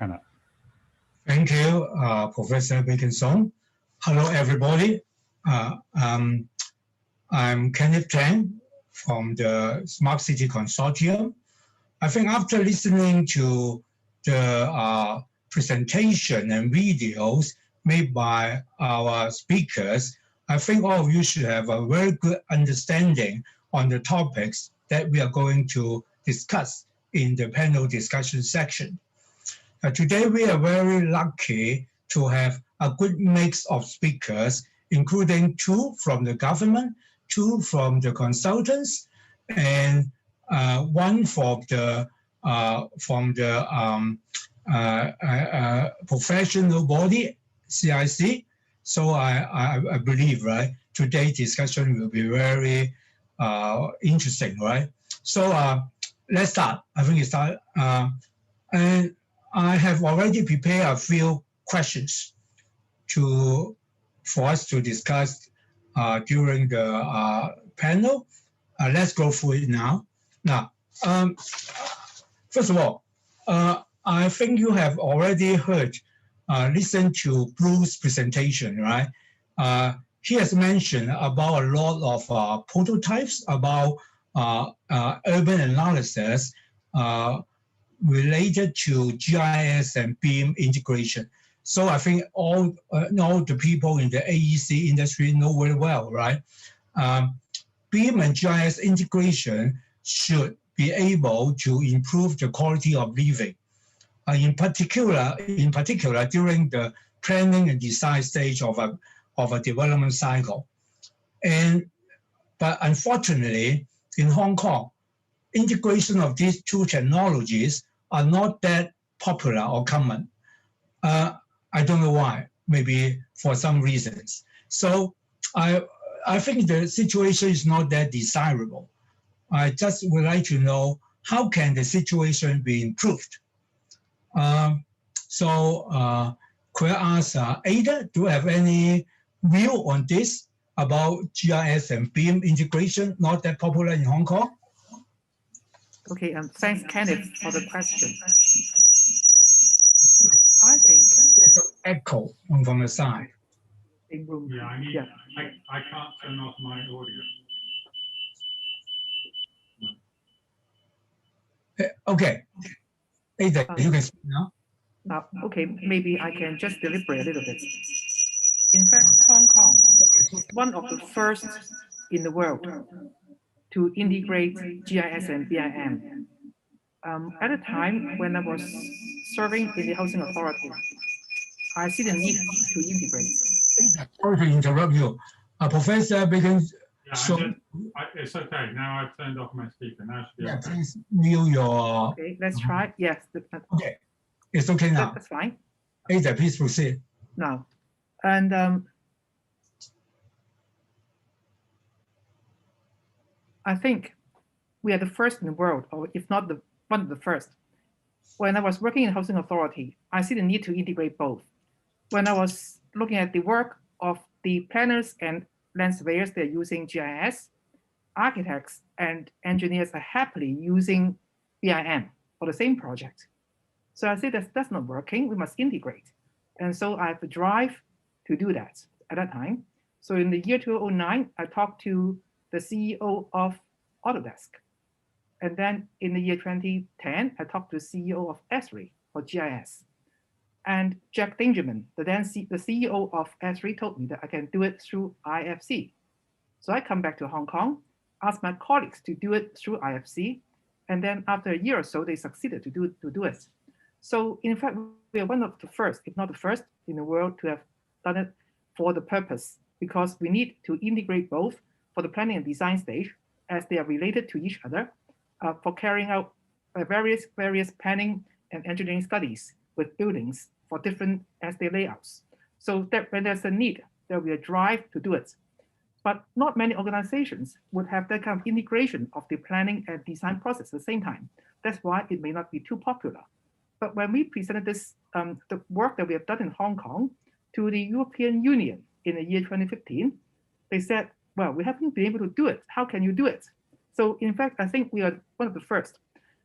Kenneth. Thank you, Professor Bacon-Shone. Hello, everybody. I'm Kenneth Chang from the Smart City Consortium. I think after listening to the presentation and videos made by our speakers, I think all of you should have a very good understanding on the topics that we are going to discuss in the panel discussion section. Today, we are very lucky to have a good mix of speakers, including 2 from the government, 2 from the consultants, and 1 from the professional body, CIC. So I believe, right, today's discussion will be very interesting, right? So let's start. I think we start. And I have already prepared a few questions for us to discuss during the panel. Let's go through it now. Now, first of all, I think you have already heard, listened to Bruce's presentation, right? He has mentioned about a lot of prototypes about urban analysis related to GIS and BIM integration. So I think all the people in the AEC industry know very well, right? BIM and GIS integration should be able to improve the quality of living, in particular during the planning and design stage of a development cycle. But unfortunately, in Hong Kong, integration of these 2 technologies are not that popular or common. I don't know why, maybe for some reasons. So I think the situation is not that desirable. I just would like to know how can the situation be improved? Could I ask Ada, do you have any view on this about GIS and BIM integration, not that popular in Hong Kong? Okay, thanks, Kenneth, for the question. I think there's some echo from the side. Yeah, I can't turn off my audio. Okay, Ada, you can speak now. Okay, maybe I can just deliberate a little bit. In fact, Hong Kong, one of the first in the world to integrate GIS and BIM. At a time when I was serving in the Housing Authority, I see the need to integrate. Sorry to interrupt you. Professor Bacon-Shone. It's okay. Now I've turned off my speaker. Now it should be okay. Please mute your... Okay, let's try. Yes. Okay, it's okay now. That's fine. Ada, please proceed. Now, and I think we are the first in the world, or if not one of the first. When I was working in Housing Authority, I see the need to integrate both. When I was looking at the work of the planners and land surveyors, they're using GIS. Architects and engineers are happily using BIM for the same project. So I say that's not working, we must integrate. And so I have a drive to do that at that time. So in the year 2009, I talked to the CEO of Autodesk. And then in the year 2010, I talked to the CEO of Esri for GIS. And Jack Dangerman, the CEO of Esri, told me that I can do it through IFC. So I come back to Hong Kong, asked my colleagues to do it through IFC. And then after a year or so, they succeeded to do it. So in fact, we are one of the first, if not the first in the world to have done it for the purpose, because we need to integrate both for the planning and design stage as they are related to each other, for carrying out various planning and engineering studies with buildings for different estate layouts. So that when there's a need, there will be a drive to do it. But not many organizations would have that kind of integration of the planning and design process at the same time. That's why it may not be too popular. But when we presented this, the work that we have done in Hong Kong to the European Union in the year 2015, they said, well, we haven't been able to do it. How can you do it? So in fact, I think we are one of the first.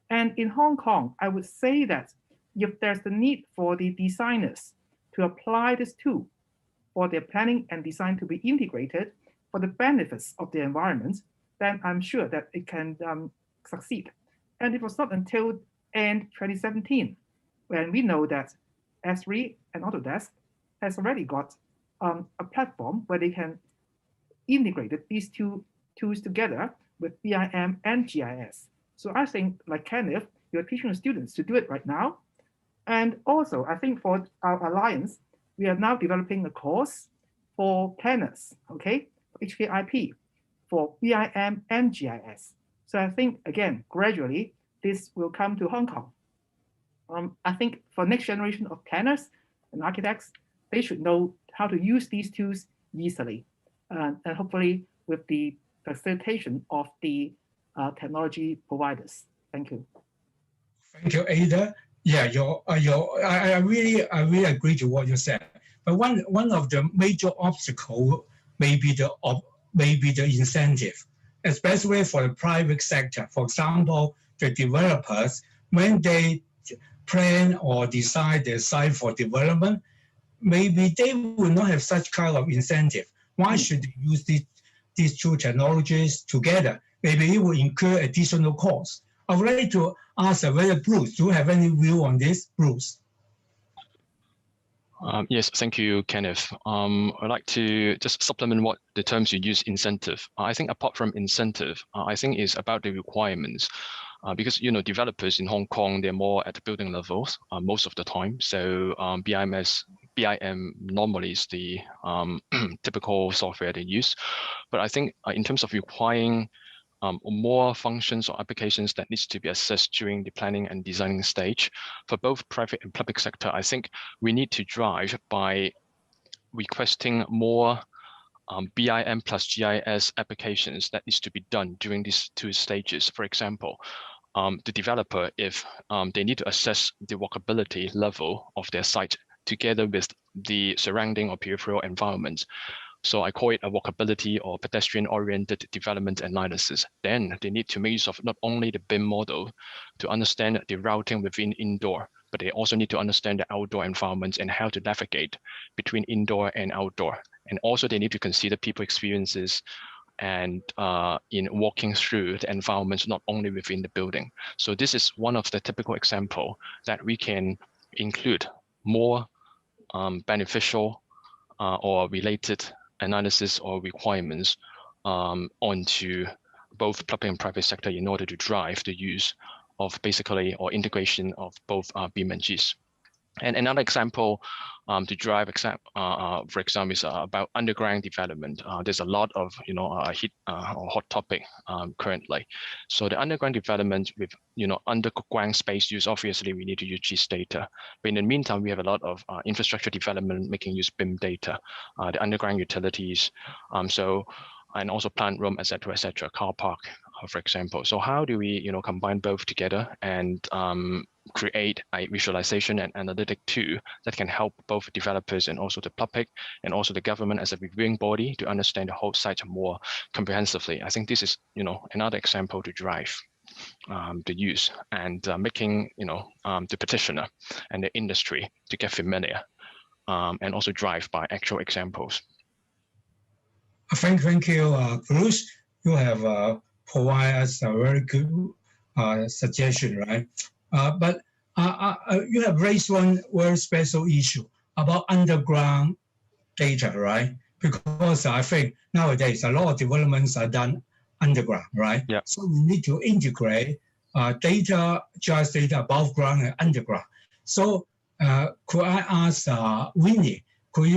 And in Hong Kong, I would say that if there's the need for the designers to apply this tool for their planning and design to be integrated for the benefits of the environment, then I'm sure that it can succeed. And it was not until end 2017 when we know that Esri and Autodesk has already got a platform where they can integrate these two tools together with BIM and GIS. So I think, like Kenneth, you're teaching the students to do it right now. And also, I think for our alliance, we are now developing a course for planners, okay, for HKIP, for BIM and GIS. So I think, again, gradually, this will come to Hong Kong. I think for next generation of planners and architects, they should know how to use these tools easily. And hopefully with the facilitation of the technology providers. Thank you. Thank you, Ada. Yeah, I really agree to what you said. But one of the major obstacles may be the incentive, especially for the private sector. For example, the developers, when they plan or decide their site for development, maybe they will not have such kind of incentive. Why should they use these two technologies together? Maybe it will incur additional costs. I would like to ask whether Bruce, do you have any view on this, Bruce? Yes, thank you, Kenneth. I'd like to just supplement what the terms you use, incentive. I think apart from incentive, I think it's about the requirements. Because developers in Hong Kong, they're more at the building levels most of the time. So BIM normally is the typical software they use. But I think in terms of requiring more functions or applications that needs to be assessed during the planning and designing stage, for both private and public sector, I think we need to drive by requesting more BIM plus GIS applications that needs to be done during these two stages. For example, the developer, if they need to assess the walkability level of their site together with the surrounding or peripheral environment. So I call it a walkability or pedestrian-oriented development analysis. Then they need to make use of not only the BIM model to understand the routing within indoor, but they also need to understand the outdoor environments and how to navigate between indoor and outdoor. And also they need to consider people experiences and in walking through the environments, not only within the building. So this is one of the typical example that we can include more beneficial or related analysis or requirements onto both public and private sector in order to drive the use of basically or integration of both BIM and GIS. And another example to drive, for example, is about underground development. There's a lot of hit or hot topic currently. So the underground development with underground space use, obviously we need to use GIS data. But in the meantime, we have a lot of infrastructure development making use BIM data, the underground utilities, and also plant room, et cetera, car park, for example. So how do we combine both together and create a visualization and analytic tool that can help both developers and also the public and also the government as a reviewing body to understand the whole site more comprehensively. I think this is another example to drive the use and making the petitioner and the industry to get familiar and also drive by actual examples. Thank you, Bruce. You have provided us a very good suggestion, right? But you have raised one very special issue about underground data, right? Because I think nowadays a lot of developments are done underground, right? Yeah. So we need to integrate data, GIS data above ground and underground. So could I ask Winnie, could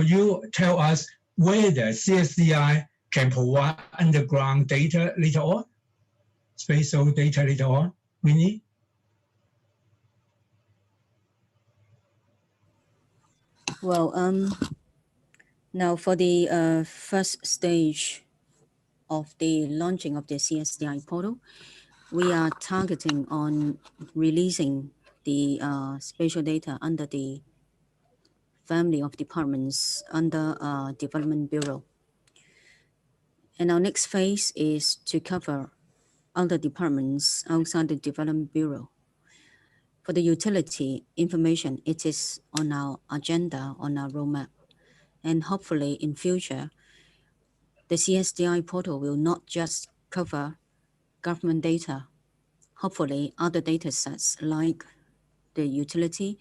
you tell us whether CSDI can provide underground data later on? Spatial data later on, Winnie? Well, now for the first stage of the launching of the CSDI portal, we are targeting on releasing the spatial data under the family of departments under Development Bureau. And our next phase is to cover other departments outside the Development Bureau. For the utility information, it is on our agenda, on our roadmap. And hopefully in future, the CSDI portal will not just cover government data. Hopefully other data sets like the utility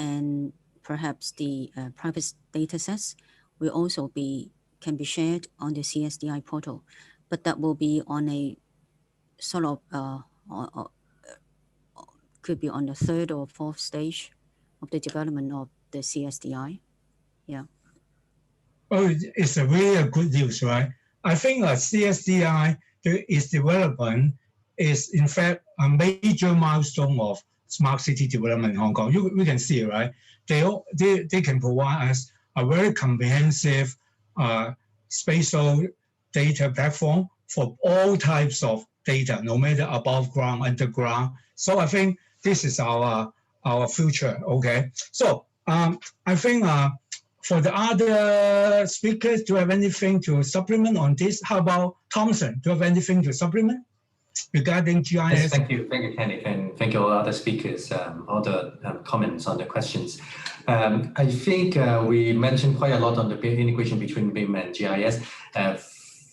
and perhaps the private data sets will also can be shared on the CSDI portal, but that will be on a sort of could be on the third or fourth stage of the development of the CSDI. Yeah. Oh, it's a really good news, right? I think CSDI its development is in fact a major milestone of smart city development in Hong Kong. We can see, right? They can provide us a very comprehensive spatial data platform for all types of data, no matter above ground, underground. So I think this is our future. Okay. So I think for the other speakers, do you have anything to supplement on this? How about Thompson? Do you have anything to supplement regarding GIS? Yes, thank you, Kenneth, and thank you all other speakers, all the comments on the questions. I think we mentioned quite a lot on the integration between BIM and GIS.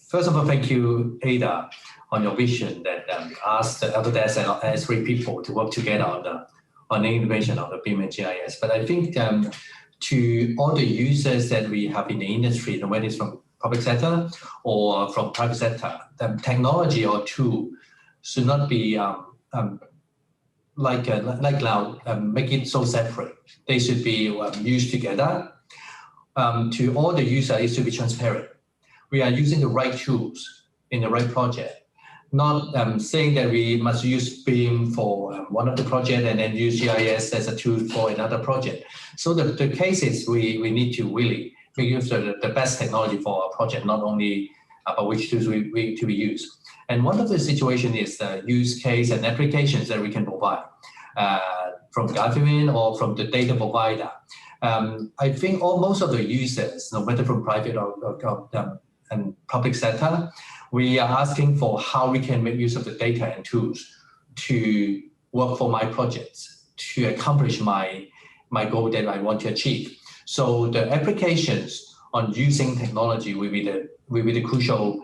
First of all, thank you, Ada, on your vision that asked the Autodesk and S3 people to work together on the integration of the BIM and GIS. But I think to all the users that we have in the industry, whether it's from public sector or from private sector, the technology or tool should not be like now, make it so separate. They should be used together. To all the users, it should be transparent. We are using the right tools in the right project, not saying that we must use BIM for one of the project and then use GIS as a tool for another project. So the case is we need to really make use of the best technology for our project, not only about which tools we use. And one of the situations is the use case and applications that we can provide from government or from the data provider. I think most of the users, no matter from private or and public sector, we are asking for how we can make use of the data and tools to work for my projects, to accomplish my goal that I want to achieve. So the applications on using technology will be the crucial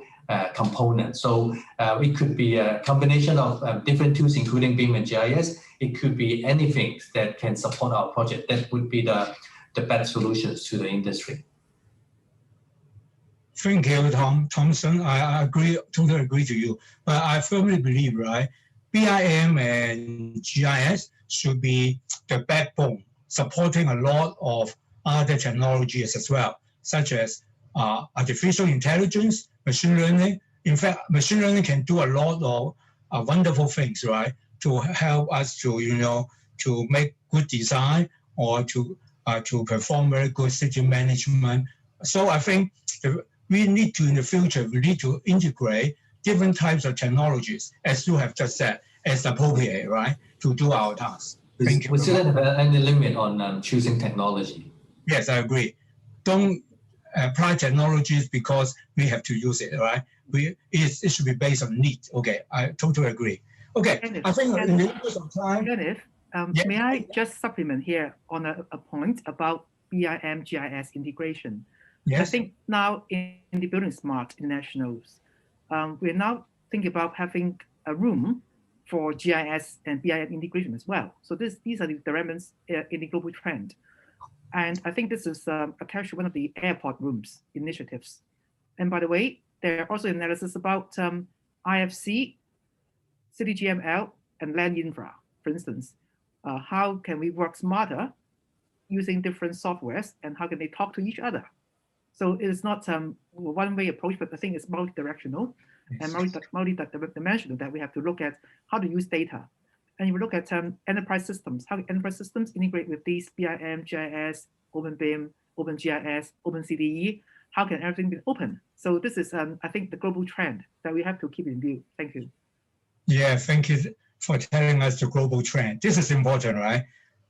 component. So it could be a combination of different tools, including BIM and GIS. It could be anything that can support our project. That would be the best solutions to the industry. Thank you, Thompson. I agree, totally agree to you. But I firmly believe, right, BIM and GIS should be the backbone, supporting a lot of other technologies as well, such as artificial intelligence, machine learning. In fact, machine learning can do a lot of wonderful things, right, to help us to, to make good design or to perform very good city management. So I think we need to, in the future, we need to integrate different types of technologies, as you have just said, as appropriate, right, to do our tasks. Thank you. We shouldn't have any limit on choosing technology. Yes, I agree. Don't apply technologies because we have to use it, right? It should be based on need. Okay, I totally agree. Okay, I think in the interest of time. Kenneth, may I just supplement here on a point about BIM GIS integration? Yes. I think now in the Building Smart Internationals, we're now thinking about having a room for GIS and BIM integration as well. So these are the developments in the global trend. And I think this is actually one of the airport rooms initiatives. And by the way, there are also analysis about IFC, City GML, and land infra, for instance. How can we work smarter using different softwares, and how can they talk to each other? So it is not one-way approach, but I think it's multi-directional and multi-dimensional that we have to look at how to use data. And if you look at enterprise systems, how enterprise systems integrate with these BIM, GIS, OpenBIM, OpenGIS, OpenCDE, how can everything be open? So this is, I think, the global trend that we have to keep in view. Thank you. Yeah, thank you for telling us the global trend. This is important, right?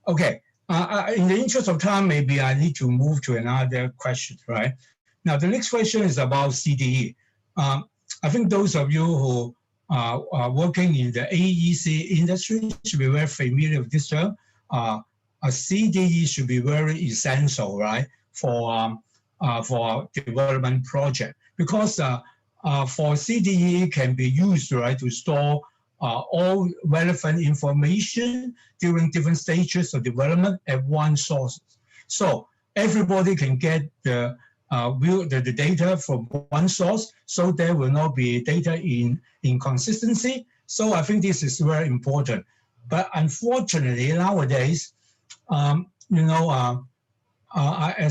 Okay. In the interest of time, maybe I need to move to another question, right? Now, the next question is about CDE. I think those of you who working in the AEC industry should be very familiar with this term. A CDE should be very essential, right, for development project, because for CDE can be used, right, to store all relevant information during different stages of development at one source. So everybody can get the data from one source, so there will not be data inconsistency. So I think this is very important. But unfortunately, nowadays, as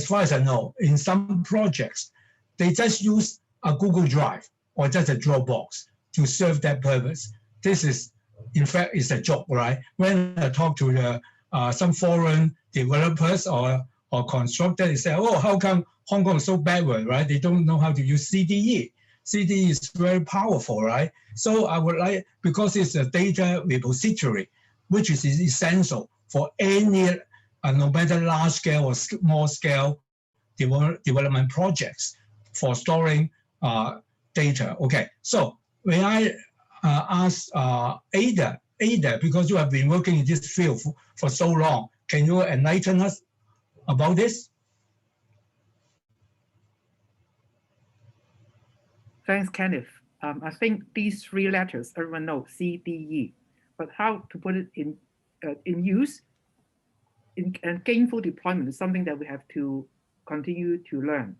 far as I know, in some projects, they just use a Google Drive or just a Dropbox to serve that purpose. This is, in fact, is a joke, right? When I talk to some foreign developers or constructors, they say, oh, how come Hong Kong is so backward, right? They don't know how to use CDE. CDE is very powerful, right? So I would like, because it's a data repository, which is essential for any, no matter large scale or small scale development projects for storing data. Okay, so when I ask Ada, because you have been working in this field for so long, can you enlighten us about this? Thanks, Kenneth. I think these three letters everyone knows, CDE, but how to put it in use and gainful deployment is something that we have to continue to learn.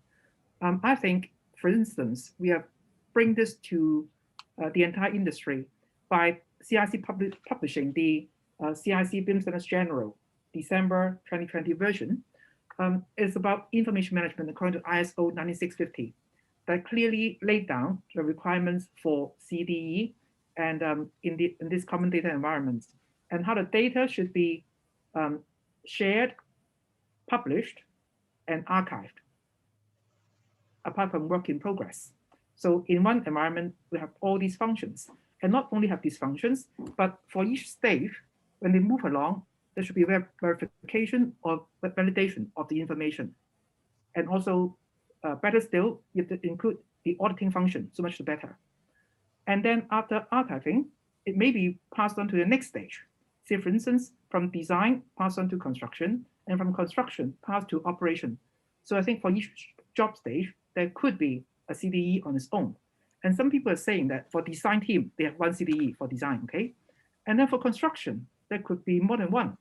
I think, for instance, we have bring this to the entire industry by CIC publishing the CIC BIM Standards General December 2020 version. It's about information management according to ISO 19650 that clearly laid down the requirements for CDE and in this common data environments, and how the data should be shared, published, and archived, apart from work in progress. So in one environment, we have all these functions, and not only have these functions, but for each stage, when they move along, there should be verification or validation of the information. And also, better still, you have to include the auditing function, so much the better. And then after archiving, it may be passed on to the next stage. Say, for instance, from design, passed on to construction, and from construction, passed to operation. So I think for each job stage, there could be a CDE on its own. And some people are saying that for design team, they have one CDE for design, okay? And then for construction, there could be more than one.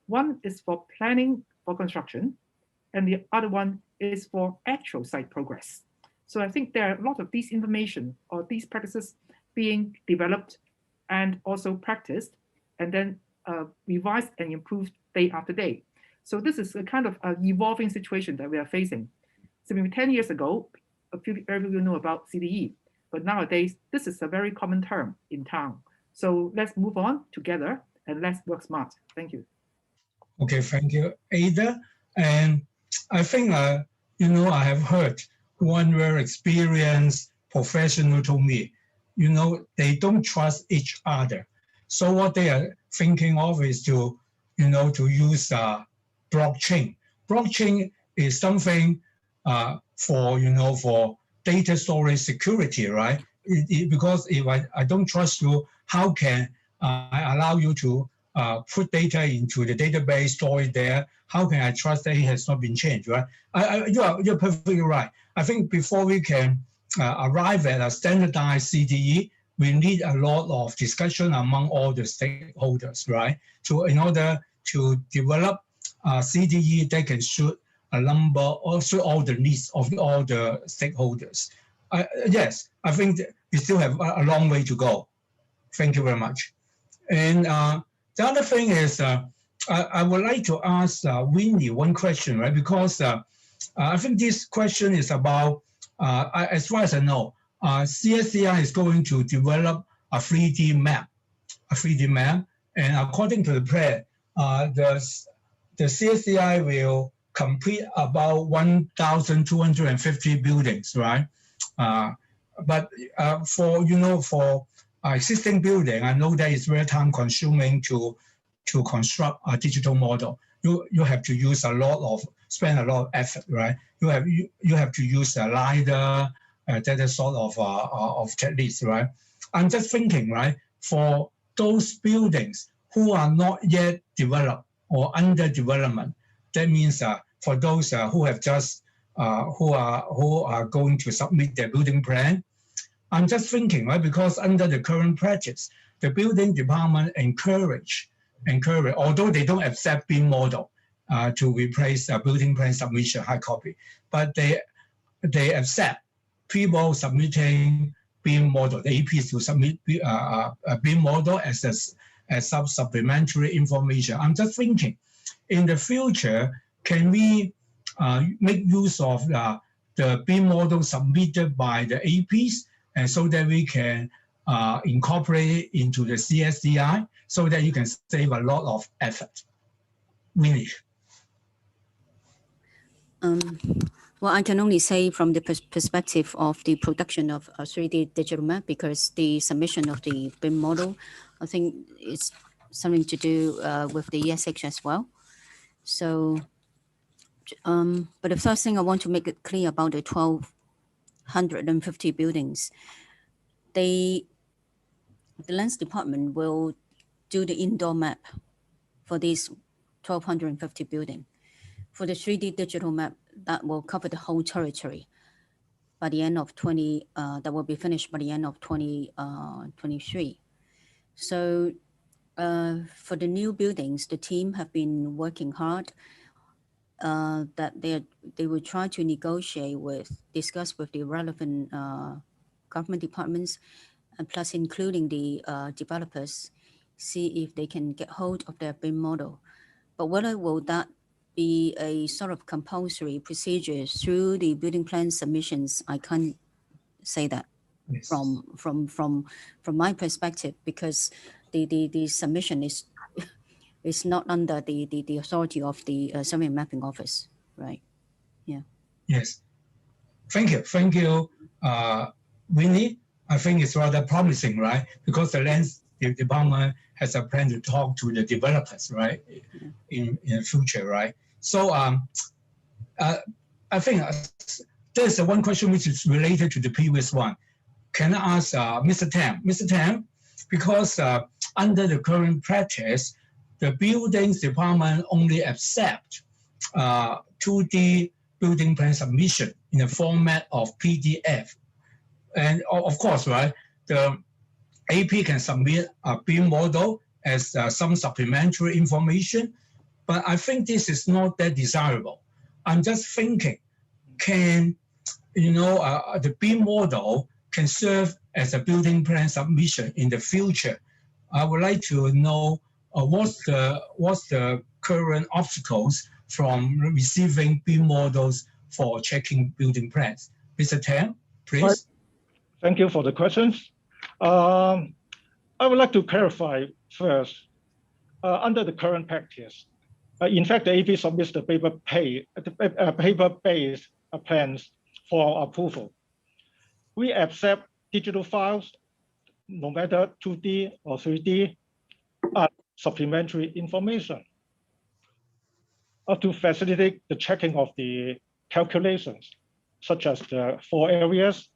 One is for planning for construction, and the other one is for actual site progress. So I think there are a lot of these information or these practices being developed and also practiced, and then revised and improved day after day. So this is a kind of an evolving situation that we are facing. So maybe 10 years ago, everyone know about CDE, but nowadays, this is a very common term in town. So let's move on together and let's work smart. Thank you. Okay, thank you, Ada. And I think, I have heard one very experienced professional told me, they don't trust each other. So what they are thinking of is to use blockchain. Blockchain is something for data storage security, right? Because if I don't trust you, how can I allow you to put data into the database, store it there? How can I trust that it has not been changed, right? You're perfectly right. I think before we can arrive at a standardized CDE, we need a lot of discussion among all the stakeholders, right? In order to develop a CDE that can suit a number, or suit all the needs of all the stakeholders. Yes, I think we still have a long way to go. Thank you very much. And the other thing is, I would like to ask Winnie one question, right? Because I think this question is about, as far as I know, CSCI is going to develop a 3D map, and according to the plan, the CSCI will complete about 1,250 buildings, right? But for existing building, I know that it's very time consuming to construct a digital model. You have to spend a lot of effort, right? You have to use a LiDAR, that sort of techniques, right? I'm just thinking, right, for those buildings who are not yet developed or under development, that means for those who have just who are going to submit their building plan, I'm just thinking, right, because under the current practice, the building department encourage, although they don't accept BIM model to replace a building plan submission hard copy, but they accept people submitting BIM model, the APs to submit a BIM model as some supplementary information. I'm just thinking, in the future, can we make use of the BIM model submitted by the APs, and so that we can incorporate it into the CSDI, so that you can save a lot of effort? Really? Well, I can only say from the perspective of the production of a 3D digital map, because the submission of the BIM model, I think it's something to do with the ESH as well. So, but the first thing I want to make it clear about the 1,250 buildings, the lands department will do the indoor map for these 1,250 buildings. For the 3D digital map, that will cover the whole territory by the end of that will be finished by the end of 2023. So for the new buildings, the team have been working hard that they will try to discuss with the relevant government departments, and plus including the developers, see if they can get hold of their BIM model. But whether will that be a sort of compulsory procedure through the building plan submissions, I can't say that. Yes. From my perspective, because the submission is not under the authority of the survey and mapping office, right? Yeah. Yes. Thank you, Winnie. I think it's rather promising, right? Because the lands department has a plan to talk to the developers, right? In the future, right? So I think there's one question which is related to the previous one. Can I ask Mr. Tam? Mr. Tam, because under the current practice, the buildings department only accept 2D building plan submission in the format of PDF. And of course, right, the AP can submit a BIM model as some supplementary information, but I think this is not that desirable. I'm just thinking, can, the BIM model can serve as a building plan submission in the future? I would like to know what's the current obstacles from receiving BIM models for checking building plans. Mr. Tam, please. Thank you for the questions. I would like to clarify first, under the current practice, in fact, the AP submits the paper-based plans for approval. We accept digital files, no matter 2D or 3D, as supplementary information to facilitate the checking of the calculations, such as the 4 areas.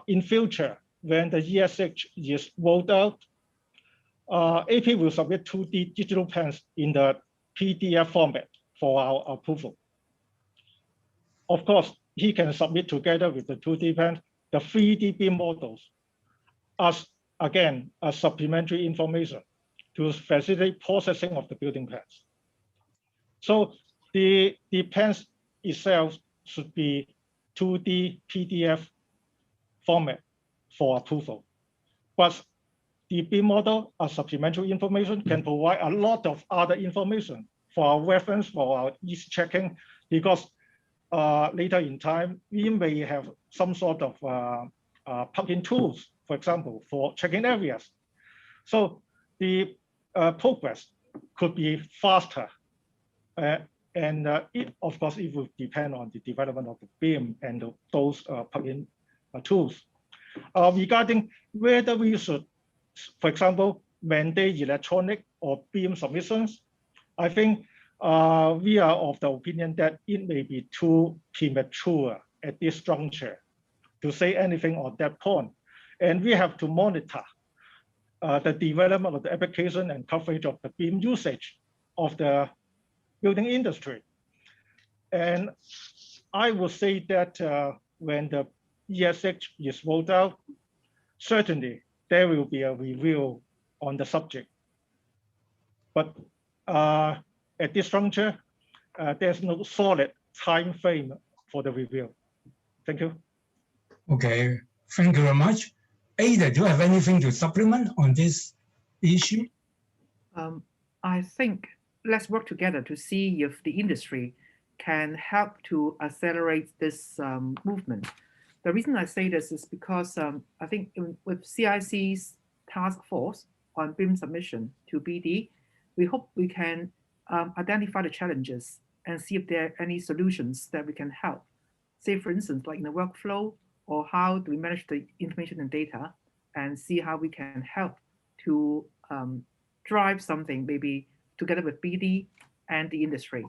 In future, when the ESH is rolled out, AP will submit 2D digital plans in the PDF format for our approval. Of course, he can submit together with the 2D plans the 3D BIM models as, again, as supplementary information to facilitate processing of the building plans. So the plans itself should be 2D PDF format for approval. But the BIM model as supplementary information can provide a lot of other information for our reference, for our ease checking, because later in time, we may have some sort of plug-in tools, for example, for checking areas. So the progress could be faster. And of course, it will depend on the development of the BIM and those plug-in tools. Regarding whether we should, for example, mandate electronic or BIM submissions, I think we are of the opinion that it may be too premature at this juncture to say anything on that point. And we have to monitor the development of the application and coverage of the BIM usage of the building industry. And I would say that when the ESH is rolled out, certainly there will be a review on the subject. But at this juncture, there's no solid time frame for the review. Thank you. Okay, thank you very much. Ada, do you have anything to supplement on this issue? I think let's work together to see if the industry can help to accelerate this movement. The reason I say this is because I think with CIC's task force on BIM submission to BD, we hope we can identify the challenges and see if there are any solutions that we can help. Say, for instance, like in the workflow, or how do we manage the information and data, and see how we can help to drive something maybe together with BD and the industry.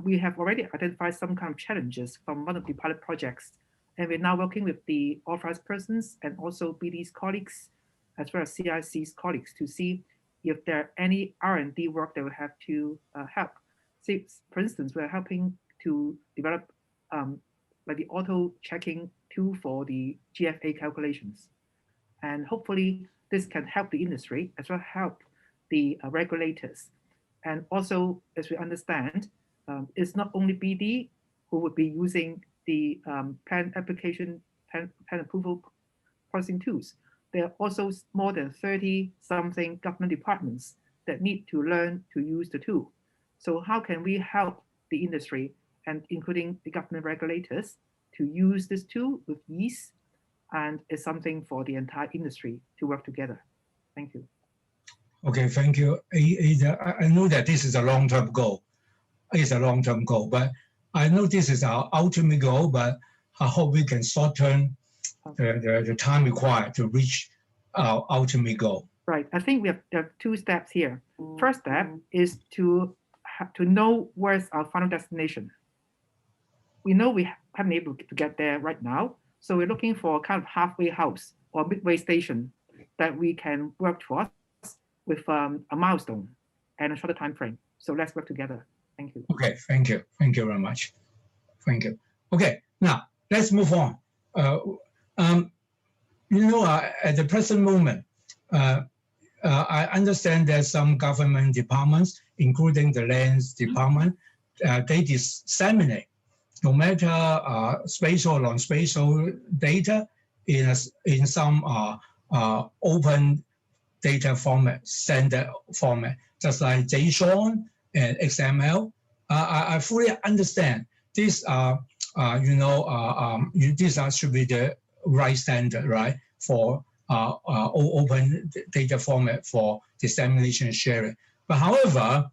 We have already identified some kind of challenges from one of the pilot projects, and we're now working with the authorized persons and also BD's colleagues, as well as CIC's colleagues, to see if there are any R&D work that we have to help. Say, for instance, we're helping to develop like the auto checking tool for the GFA calculations. And hopefully this can help the industry as well as help the regulators. And also, as we understand, it's not only BD who would be using the plan application, plan approval processing tools. There are also more than 30-something government departments that need to learn to use the tool. So how can we help the industry, and including the government regulators, to use this tool with ease? And it's something for the entire industry to work together. Thank you. Okay, thank you. Ada, I know that this is a long-term goal. It's a long-term goal, but I know this is our ultimate goal, but I hope we can shorten the time required to reach our ultimate goal. Right. I think there are two steps here. First step is to know where's our final destination. We know we haven't been able to get there right now, so we're looking for a kind of halfway house or midway station that we can work towards with a milestone and a shorter time frame. So let's work together. Thank you. Okay, thank you. Thank you very much. Thank you. Okay, now let's move on. At the present moment, I understand that some government departments, including the lands department, they disseminate no matter spatial or non-spatial data in some open data format, standard format, just like JSON and XML. I fully understand these are, these should be the right standard, right, for open data format for dissemination and sharing. But however,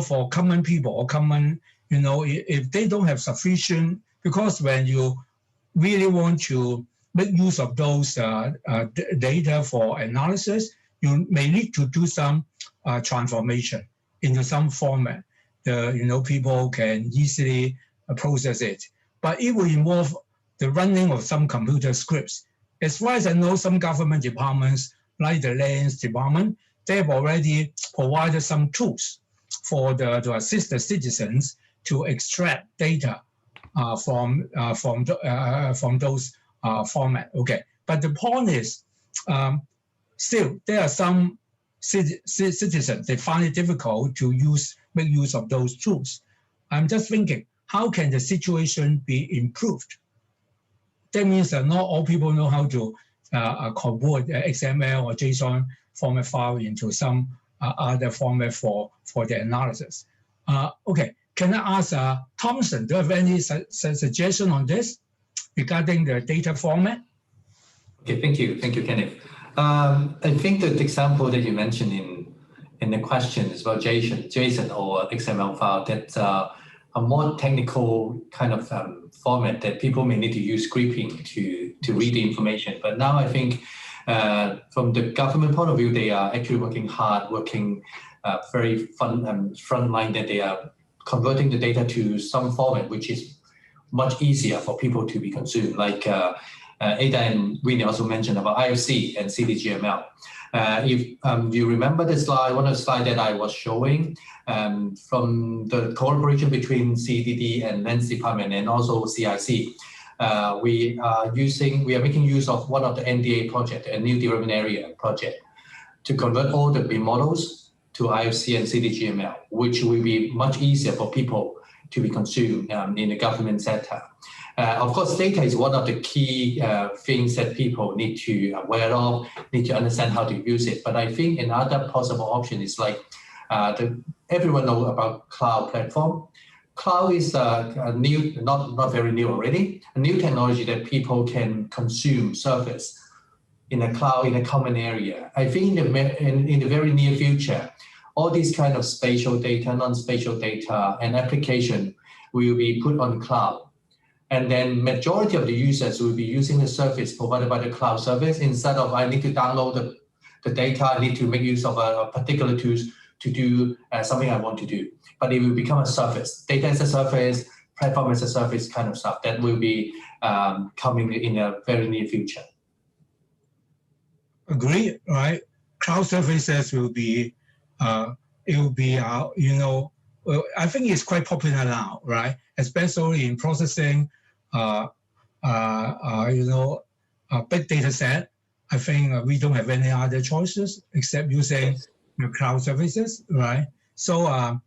for common people or common, if they don't have sufficient, because when you really want to make use of those data for analysis, you may need to do some transformation into some format. People can easily process it, but it will involve the running of some computer scripts. As far as I know, some government departments, like the lands department, they have already provided some tools to assist the citizens to extract data from those format. Okay, but the point is, still there are some citizens, they find it difficult to make use of those tools. I'm just thinking, how can the situation be improved? That means that not all people know how to convert XML or JSON format file into some other format for the analysis. Okay, can I ask Thompson, do you have any suggestion on this regarding the data format? Okay, thank you, Kenneth. I think the example that you mentioned in the question is about JSON or XML file that's a more technical kind of format that people may need to use scraping to read the information. But now I think from the government point of view, they are actually working hard, very frontline, that they are converting the data to some format which is much easier for people to be consumed. Like Ada and Winnie also mentioned about IFC and CDGML. If you remember the slide, one of the slides that I was showing from the collaboration between CDD and Lens Department and also CIC, we are making use of one of the NDA project, a new development area project, to convert all the BIM models to IFC and CDGML, which will be much easier for people to be consumed in the government sector. Of course, data is one of the key things that people need to aware of, need to understand how to use it. But I think another possible option is like everyone knows about cloud platform. Cloud is a new, not very new already, a new technology that people can consume service in a cloud, in a common area. I think in the very near future, all these kind of spatial data, non-spatial data, and application will be put on cloud. And then majority of the users will be using the service provided by the cloud service instead of I need to download the data, I need to make use of a particular tools to do something I want to do. But it will become a service, data as a service, platform as a service kind of stuff that will be coming in a very near future. Agree, right? Cloud services will be, it will be, I think it's quite popular now, right? Especially in processing, big data set. I think we don't have any other choices except using cloud services, right? So,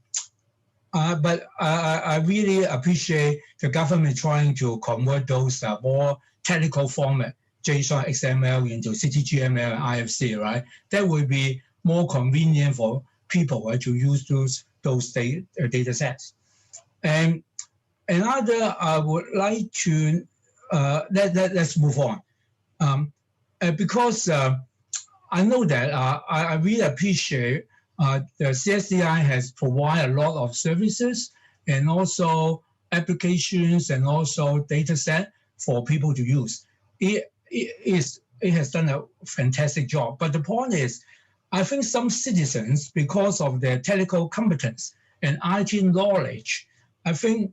but I really appreciate the government trying to convert those more technical format, JSON, XML into CTGML and IFC, right? That would be more convenient for people, right, to use those data sets. And another, I would like to, let's move on. Because I know that I really appreciate the CSDI has provided a lot of services and also applications and also data set for people to use. It has done a fantastic job. But the point is, I think some citizens, because of their technical competence and IT knowledge, I think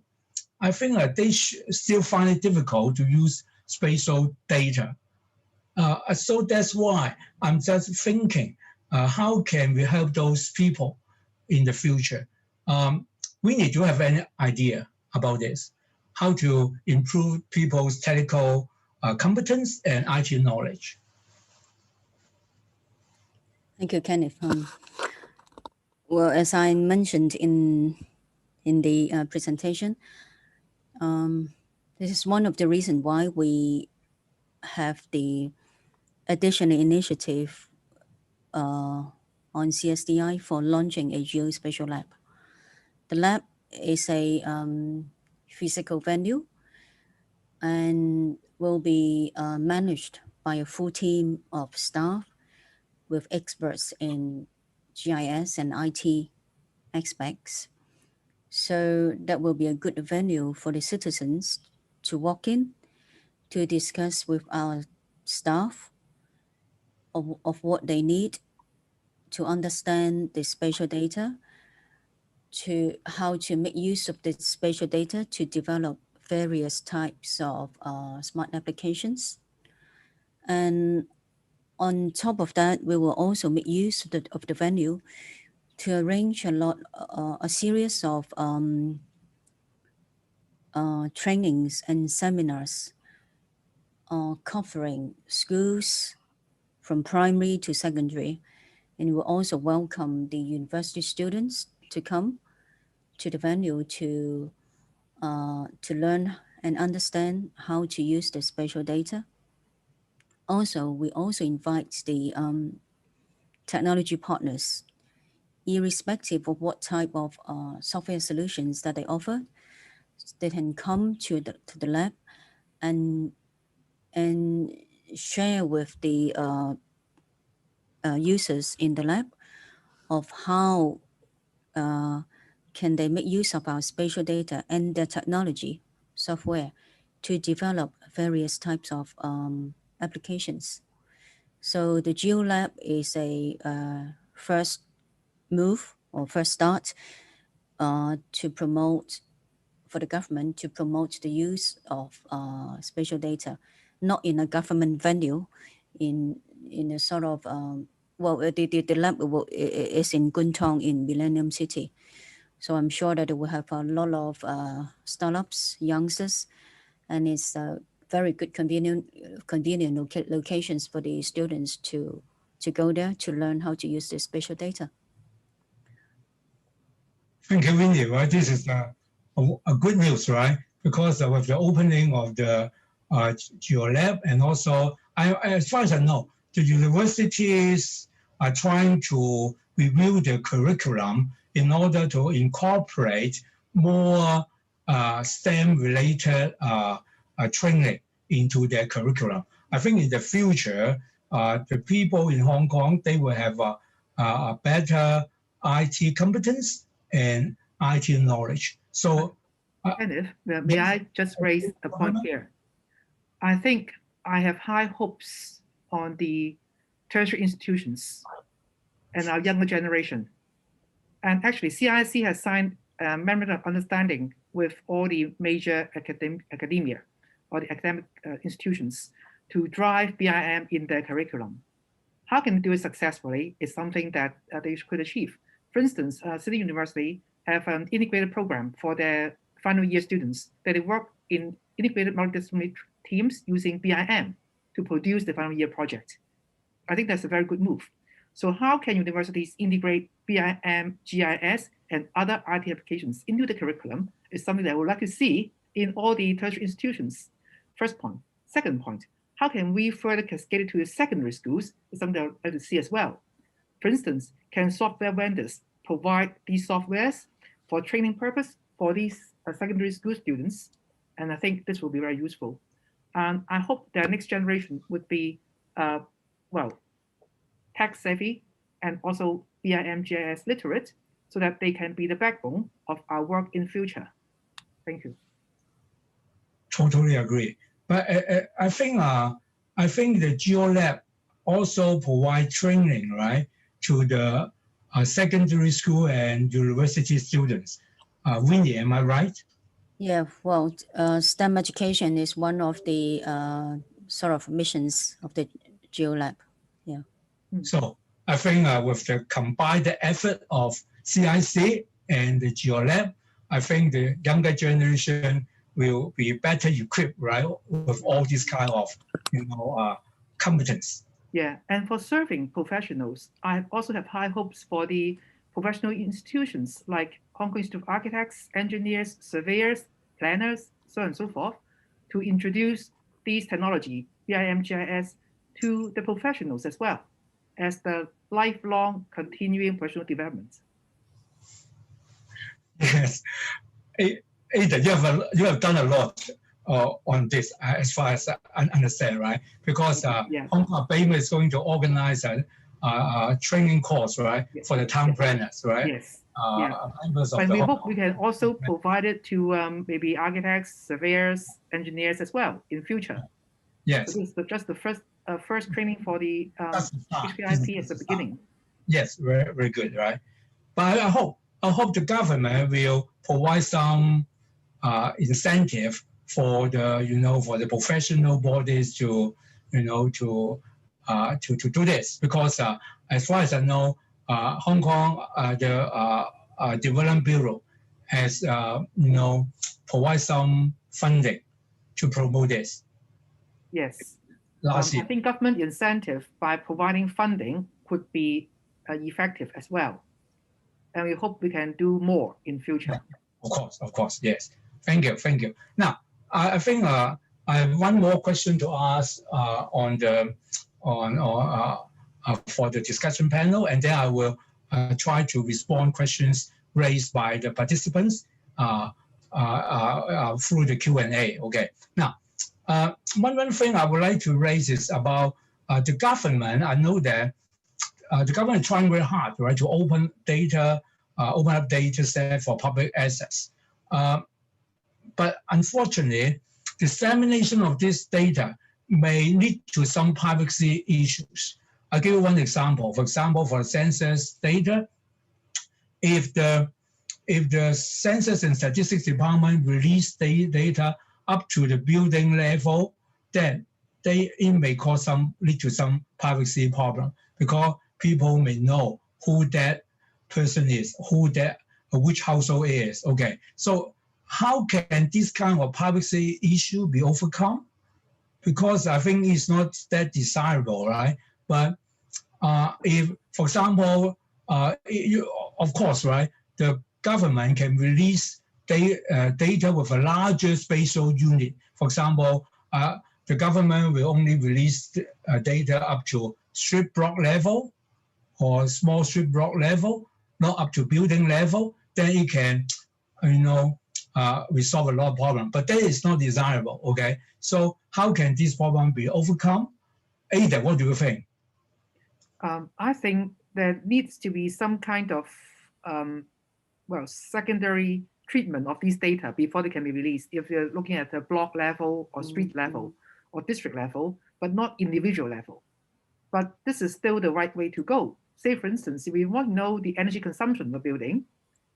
they still find it difficult to use spatial data. So that's why I'm just thinking, how can we help those people in the future? We need to have an idea about this, how to improve people's technical competence and IT knowledge. Thank you, Kenneth. Well, as I mentioned in the presentation, this is one of the reasons why we have the additional initiative on CSDI for launching a geospatial lab. The lab is a physical venue and will be managed by a full team of staff with experts in GIS and IT aspects. So that will be a good venue for the citizens to walk in, to discuss with our staff of what they need to understand the spatial data, to how to make use of the spatial data to develop various types of smart applications. And on top of that, we will also make use of the venue to arrange a series of trainings and seminars covering schools from primary to secondary. And we'll also welcome the university students to come to the venue to learn and understand how to use the spatial data. Also, we also invite the technology partners, irrespective of what type of software solutions that they offer, they can come to the lab and share with the users in the lab of how can they make use of our spatial data and the technology software to develop various types of applications. So the GeoLab is a first move or first start to promote, for the government to promote the use of spatial data not in a government venue, in a sort of the lab is in Guntong in Millennium City. So I'm sure that it will have a lot of startups, youngsters, and it's very good convenient locations for the students to go there to learn how to use the spatial data. Thank you, Winnie. Right, this is a good news, right? Because with the opening of the GeoLab, and also, as far as I know, the universities are trying to review the curriculum in order to incorporate more STEM-related training into their curriculum. I think in the future, the people in Hong Kong, they will have a better IT competence and IT knowledge. So, Kenneth, may I just raise a point here? I think I have high hopes on the tertiary institutions and our younger generation. And actually, CIC has signed a memorandum of understanding with all the major academia or the academic institutions to drive BIM in their curriculum. How can they do it successfully is something that they could achieve. For instance, City University have an integrated program for their final year students that they work in integrated multidisciplinary teams using BIM to produce the final year project. I think that's a very good move. So how can universities integrate BIM, GIS, and other IT applications into the curriculum is something that I would like to see in all the tertiary institutions. First point. Second point, how can we further cascade it to the secondary schools is something that I'd like to see as well. For instance, can software vendors provide these softwares for training purpose for these secondary school students? And I think this will be very useful. And I hope the next generation would be, tech savvy and also BIM GIS literate so that they can be the backbone of our work in future. Thank you. Totally agree. But I think the GeoLab also provide training, right, to the secondary school and university students. Winnie, am I right? Yeah, well, STEM education is one of the sort of missions of the GeoLab. Yeah. So I think with the combined effort of CIC and the GeoLab, I think the younger generation will be better equipped, right, with all these kind of, competence. Yeah, and for serving professionals, I also have high hopes for the professional institutions like Hong Kong Institute of Architects, Engineers, Surveyors, Planners, so on and so forth, to introduce these technology, BIM, GIS, to the professionals as well, as the lifelong continuing professional development. Yes, Aidan, you have done a lot on this, as far as I understand, right? Because Hong Kong BEMA is going to organize a training course, right, for the town planners, right? Yes. But we hope we can also Hong provide it to maybe architects, surveyors, engineers as well in future. Yes. So this is just the first training for the HPIP at the beginning. Yes, very, very good, right? But I hope the government will provide some incentive for the for the professional bodies to do this, because as far as I know, Hong Kong the Development Bureau has provide some funding to promote this. Yes. Last year. I think government incentive by providing funding could be effective as well. And we hope we can do more in future. Yeah, of course, yes. Thank you. Now, I think I have one more question to ask for the discussion panel, and then I will try to respond questions raised by the participants through the Q&A. Okay. Now, one thing I would like to raise is about the government. I know that the government is trying very hard, right, to open up data set for public access. But unfortunately, dissemination of this data may lead to some privacy issues. I'll give you one example. For example, for census data, if the Census and Statistics Department release data up to the building level, then it may lead to some privacy problem because people may know who that person is, which household is. Okay, so how can this kind of privacy issue be overcome? Because I think it's not that desirable, right? But if, for example, of course, right, the government can release data with a larger spatial unit. For example, the government will only release data up to street block level or small street block level, not up to building level. Then it can, resolve a lot of problems. But that is not desirable. Okay, so how can this problem be overcome? Ada, what do you think? I think there needs to be some kind of secondary treatment of these data before they can be released. If you're looking at the block level or street level or district level, but not individual level. But this is still the right way to go. Say, for instance, if we want to know the energy consumption of a building,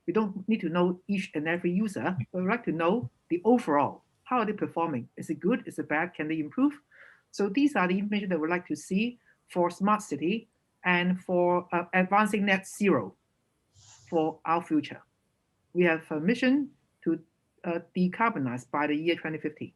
we don't need to know each and every user, but we'd like to know the overall. How are they performing? Is it good? Is it bad? Can they improve? So these are the information that we'd like to see for smart city and for advancing net zero for our future. We have a mission to decarbonize by the year 2050.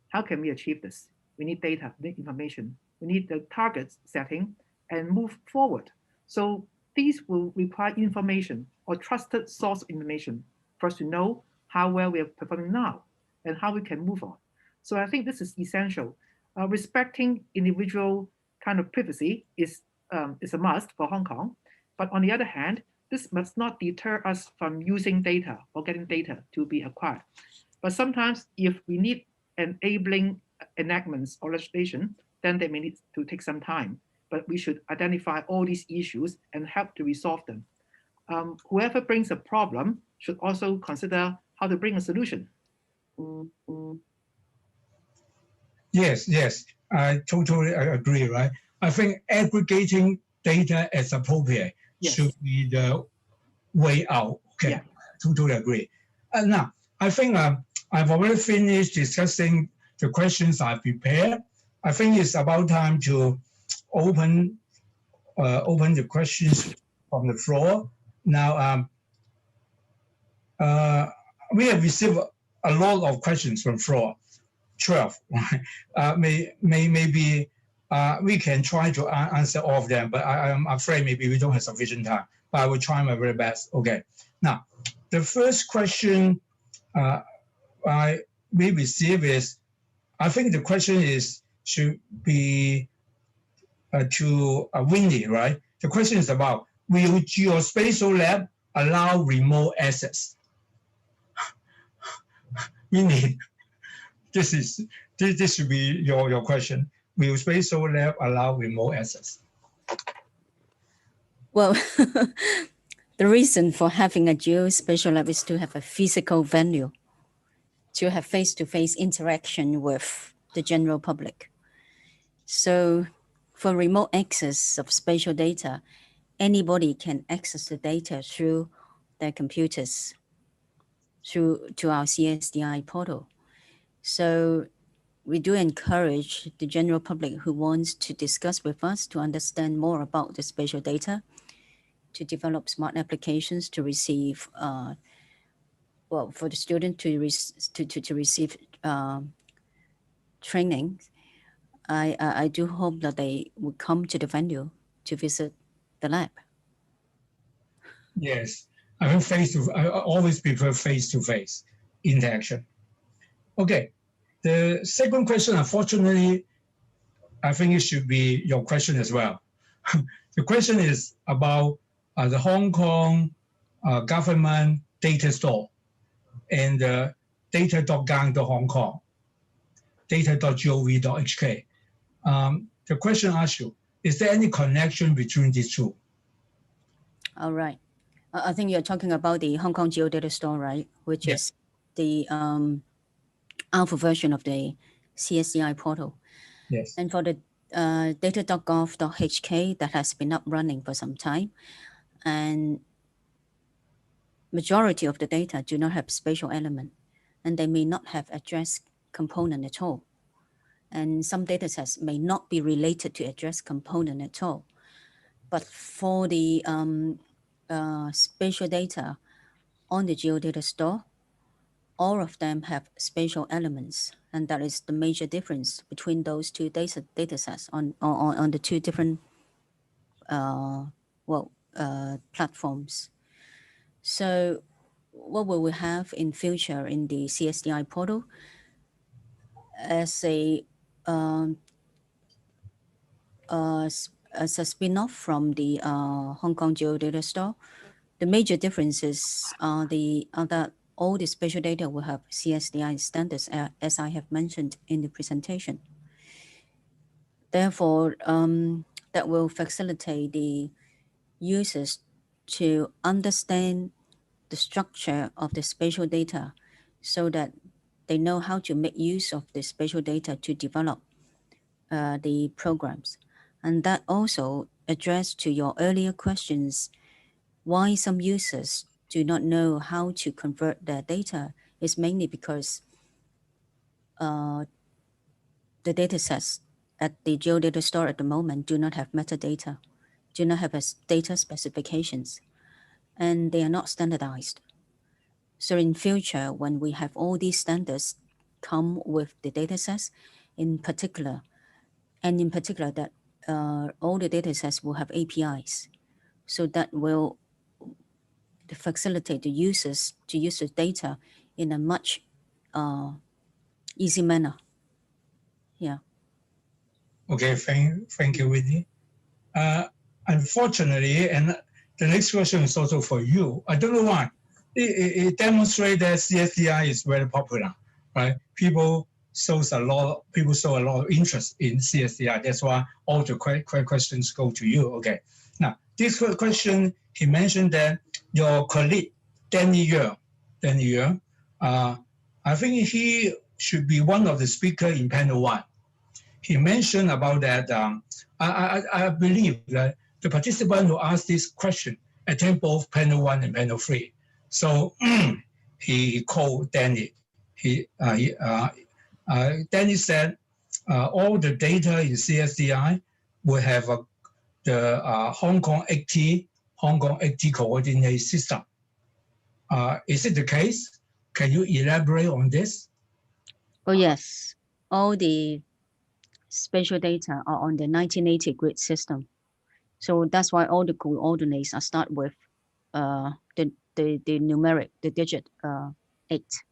How can we achieve this? We need data, we need information, we need the target setting and move forward. So these will require information or trusted source of information for us to know how well we are performing now and how we can move on. So I think this is essential. Respecting individual kind of privacy is a must for Hong Kong. But on the other hand, this must not deter us from using data or getting data to be acquired. But sometimes if we need enabling enactments or legislation, then they may need to take some time. But we should identify all these issues and help to resolve them. Whoever brings a problem should also consider how to bring a solution. Yes, I totally agree, right? I think aggregating data as appropriate should be the way out. Okay, yeah. Totally agree. Now, I think I've already finished discussing the questions I've prepared. I think it's about time to open the questions from the floor. Now, we have received a lot of questions from the floor, 12. Maybe we can try to answer all of them, but I'm afraid maybe we don't have sufficient time. But I will try my very best. Okay. Now, the first question we receive is, I think the question should be to Winnie, right? The question is about, will geospatial lab allow remote access? Winnie, this should be your question. Will spatial lab allow remote access? Well, the reason for having a geospatial lab is to have a physical venue, to have face-to-face interaction with the general public. So for remote access of spatial data, anybody can access the data through their computers, to our CSDI portal. So we do encourage the general public who wants to discuss with us to understand more about the spatial data, to develop smart applications, to receive, for the student to receive training. I do hope that they will come to the venue to visit the lab. Yes, I always prefer face-to-face interaction. Okay, the second question, unfortunately, I think it should be your question as well. The question is about the Hong Kong government data store and data.gang.hong Kong, data.gov.hk. The question asks you, is there any connection between these two? All right. I think you're talking about the Hong Kong Geodata Store, right? Which is the alpha version of the CSDI portal. Yes. And for the data.gov.hk, that has been up running for some time. And majority of the data do not have spatial element, and they may not have address component at all. and some datasets may not be related to address component at all. But for the spatial data on the geodata store, all of them have spatial elements, and that is the major difference between those two datasets on the two different platforms. So what will we have in future in the CSDI portal? As a spin-off from the Hong Kong Geodata Store, the major differences are that all the spatial data will have CSDI standards, as I have mentioned in the presentation. Therefore, that will facilitate the users to understand the structure of the spatial data so that they know how to make use of the spatial data to develop the programs. And that also addressed to your earlier questions, why some users do not know how to convert their data is mainly because the datasets at the geodata store at the moment do not have metadata, do not have data specifications, and they are not standardized. So in future, when we have all these standards come with the datasets, in particular that all the datasets will have APIs. So that will facilitate the users to use the data in a much easy manner. Yeah. Okay, thank you, Whitney. Unfortunately, and the next question is also for you. I don't know why. It demonstrates that CSDI is very popular, right? People show a lot of interest in CSDI. That's why all the questions go to you. Okay. Now, this question, he mentioned that your colleague, Danny Yeung, I think he should be one of the speakers in panel 1. He mentioned about that. I believe that the participant who asked this question attend both panel 1 and panel 3. So he called Danny. Danny said all the data in CSDI will have the Hong Kong 80 coordinate system. Is it the case? Can you elaborate on this? Oh yes, all the spatial data are on the 1980 grid system. So that's why all the coordinates are start with the numeric, the digit 8.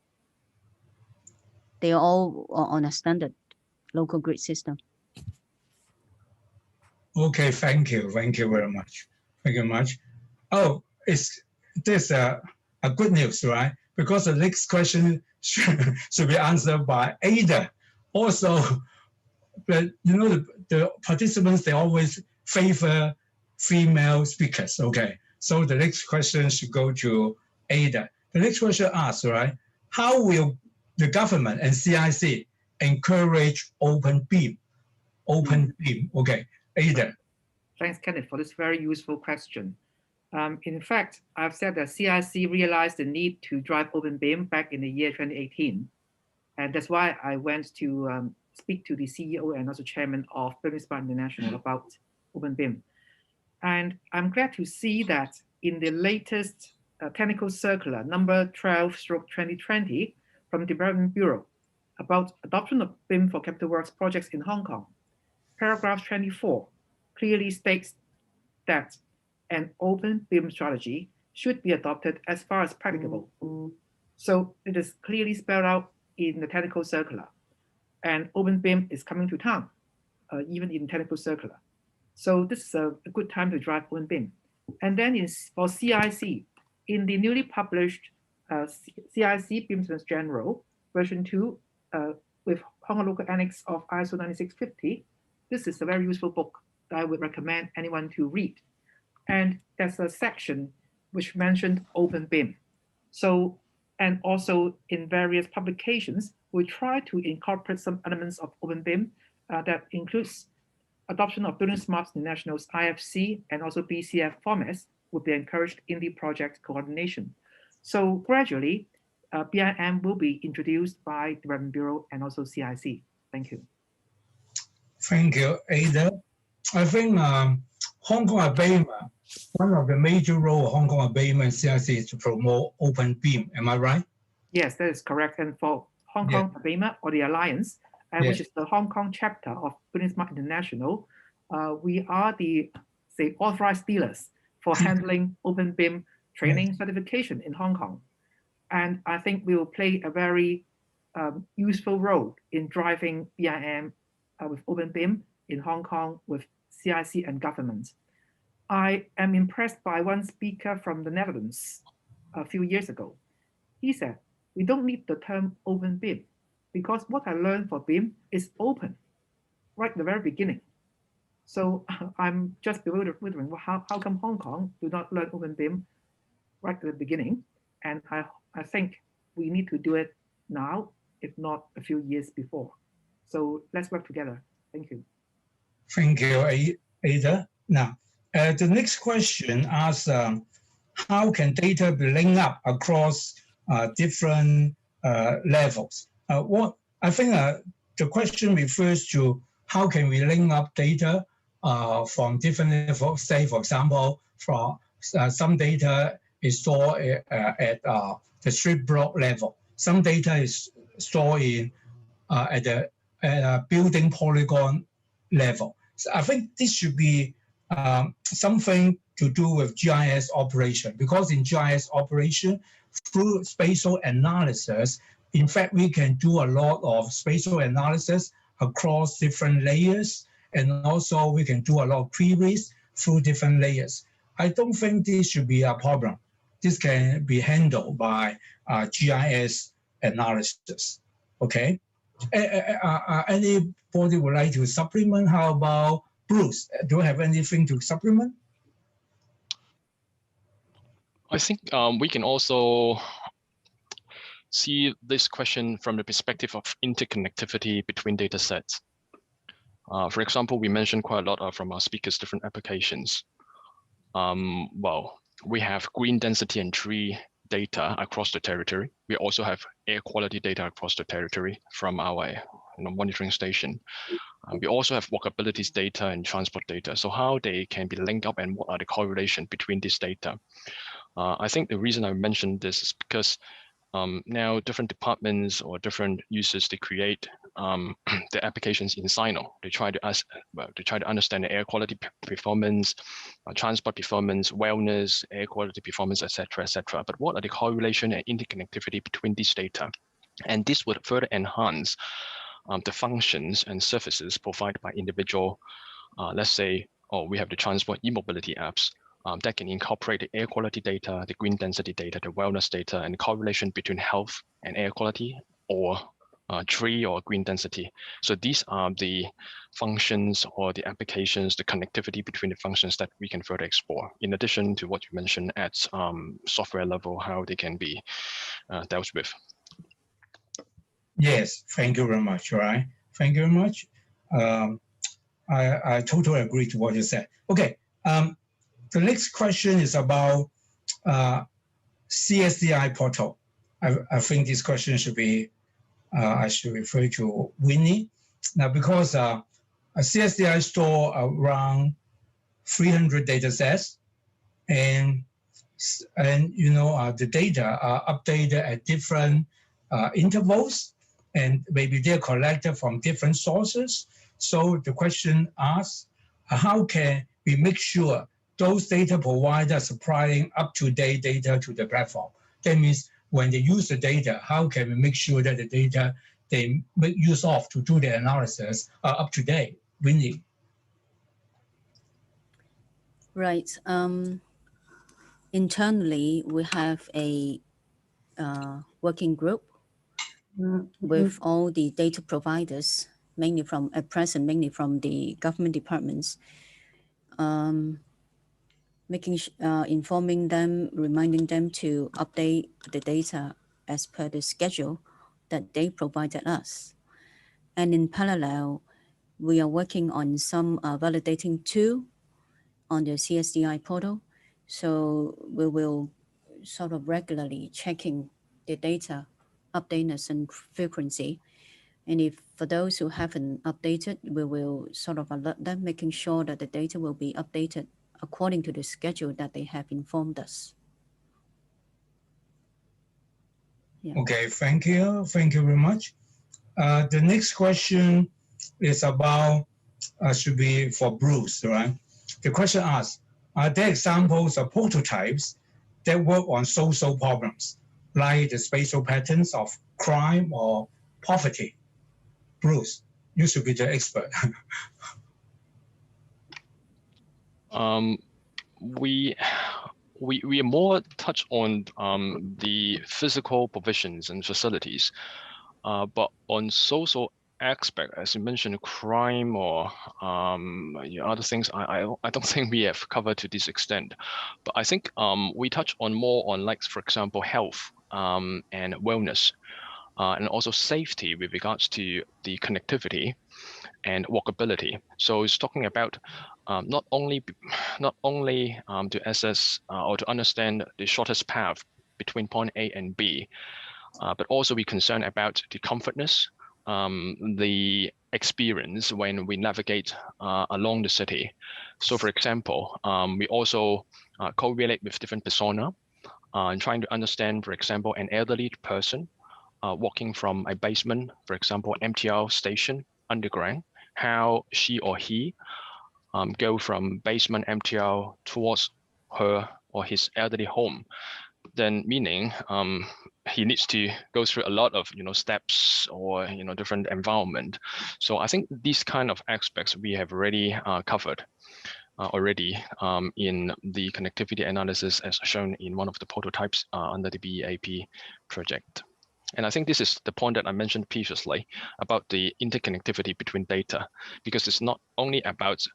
They are all on a standard local grid system. Okay, thank you very much. Thank you very much. Oh, there's a good news, right? Because the next question should be answered by Ada. Also, but you know the participants, they always favor female speakers. Okay, so the next question should go to Ada. The next question asks, right? How will the government and CIC encourage open beam? Okay, Ada. Thanks, Kenneth, for this very useful question. In fact, I've said that CIC realized the need to drive open beam back in the year 2018. And that's why I went to speak to the CEO and also chairman of Bacon-Shone International about open beam. And I'm glad to see that in the latest technical circular number 12/2020 from the Development Bureau about adoption of BIM for capital works projects in Hong Kong, paragraph 24 clearly states that an open BIM strategy should be adopted as far as practicable. So it is clearly spelled out in the technical circular, and open BIM is coming to town, even in technical circular. So this is a good time to drive open BIM. And then for CIC, in the newly published CIC BIM Standards General version 2 with Hong Kong Local Annex of ISO 9650, this is a very useful book that I would recommend anyone to read. And there's a section which mentioned open BIM. So, and also in various publications, we try to incorporate some elements of open BIM that includes adoption of Building Smart International's IFC and also BCF formats would be encouraged in the project coordination. So gradually, BIM will be introduced by the Development Bureau and also CIC. Thank you. Thank you, Ada. I think Hong Kong abatement, one of the major roles of Hong Kong abatement CIC is to promote open beam. Am I right? Yes, that is correct. And for Hong Kong abatement or the Alliance, which is the Hong Kong chapter of Business Smart International, we are the, say, authorized dealers for handling open beam training certification in Hong Kong. And I think we will play a very useful role in driving BIM with open beam in Hong Kong with CIC and government. I am impressed by one speaker from the Netherlands a few years ago. He said, we don't need the term open BIM because what I learned for BIM is open right at the very beginning. So I'm just wondering how come Hong Kong do not learn open BIM right at the beginning? And I think we need to do it now, if not a few years before. So let's work together. Thank you. Thank you, Ada. Now, the next question asks, how can data be linked up across different levels? I think the question refers to how can we link up data from different levels. Say, for example, from some data is stored at the street block level. Some data is stored at the building polygon level. So I think this should be something to do with GIS operation, because in GIS operation, through spatial analysis, in fact, we can do a lot of spatial analysis across different layers, and also we can do a lot of queries through different layers. I don't think this should be a problem. This can be handled by GIS analysis, okay? Anybody would like to supplement? How about Bruce? Do you have anything to supplement? I think we can also see this question from the perspective of interconnectivity between data sets. For example, we mentioned quite a lot from our speakers different applications. Well, we have green density and tree data across the territory. We also have air quality data across the territory from our monitoring station. We also have walkability data and transport data. So how they can be linked up and what are the correlation between this data? I think the reason I mentioned this is because now different departments or different users, they create the applications in Sino. They try to understand the air quality performance, transport performance, wellness, air quality performance, etc., etc. But what are the correlation and interconnectivity between these data? And this would further enhance the functions and services provided by individual. Let's say, we have the transport e-mobility apps. That can incorporate the air quality data, the green density data, the wellness data, and the correlation between health and air quality, or tree or green density. So these are the functions or the applications, the connectivity between the functions that we can further explore. In addition to what you mentioned at software level, how they can be dealt with. Yes, thank you very much. Right, thank you very much. I totally agree to what you said. Okay. The next question is about CSDI portal. I think this question should be, I should refer to Winnie. Now, because a CSDI store around 300 data sets, and the data are updated at different intervals, and maybe they're collected from different sources. So the question asks, how can we make sure those data providers supplying up-to-date data to the platform? That means when they use the data, how can we make sure that the data they make use of to do the analysis are up to date? Winnie. Right. Internally, we have a working group with all the data providers, mainly from at present, mainly from the government departments, informing them, reminding them to update the data as per the schedule that they provided us. And in parallel, we are working on some validating tool on the CSDI portal. So we will sort of regularly checking the data updateness and frequency. And if for those who haven't updated, we will sort of alert them, making sure that the data will be updated according to the schedule that they have informed us. Yeah. Okay, thank you. Thank you very much. The next question is about, should be for Bruce, right? The question asks, are there examples of prototypes that work on social problems, like the spatial patterns of crime or poverty? Bruce, you should be the expert. We are more touched on the physical provisions and facilities, but on social aspect, as you mentioned, crime or other things, I don't think we have covered to this extent. But I think we touch on more on, like, for example, health and wellness, and also safety with regards to the connectivity and walkability. So it's talking about not only to assess or to understand the shortest path between point A and B, but also be concerned about the comfortness, the experience when we navigate along the city. So for example, we also correlate with different persona and trying to understand, for example, an elderly person walking from a basement, for example, MTR station underground, how she or he go from basement MTR towards her or his elderly home. Then meaning he needs to go through a lot of steps or different environment. So I think these kind of aspects we have already covered already in the connectivity analysis as shown in one of the prototypes under the BEAP project. And I think this is the point that I mentioned previously about the interconnectivity between data, because it's not only about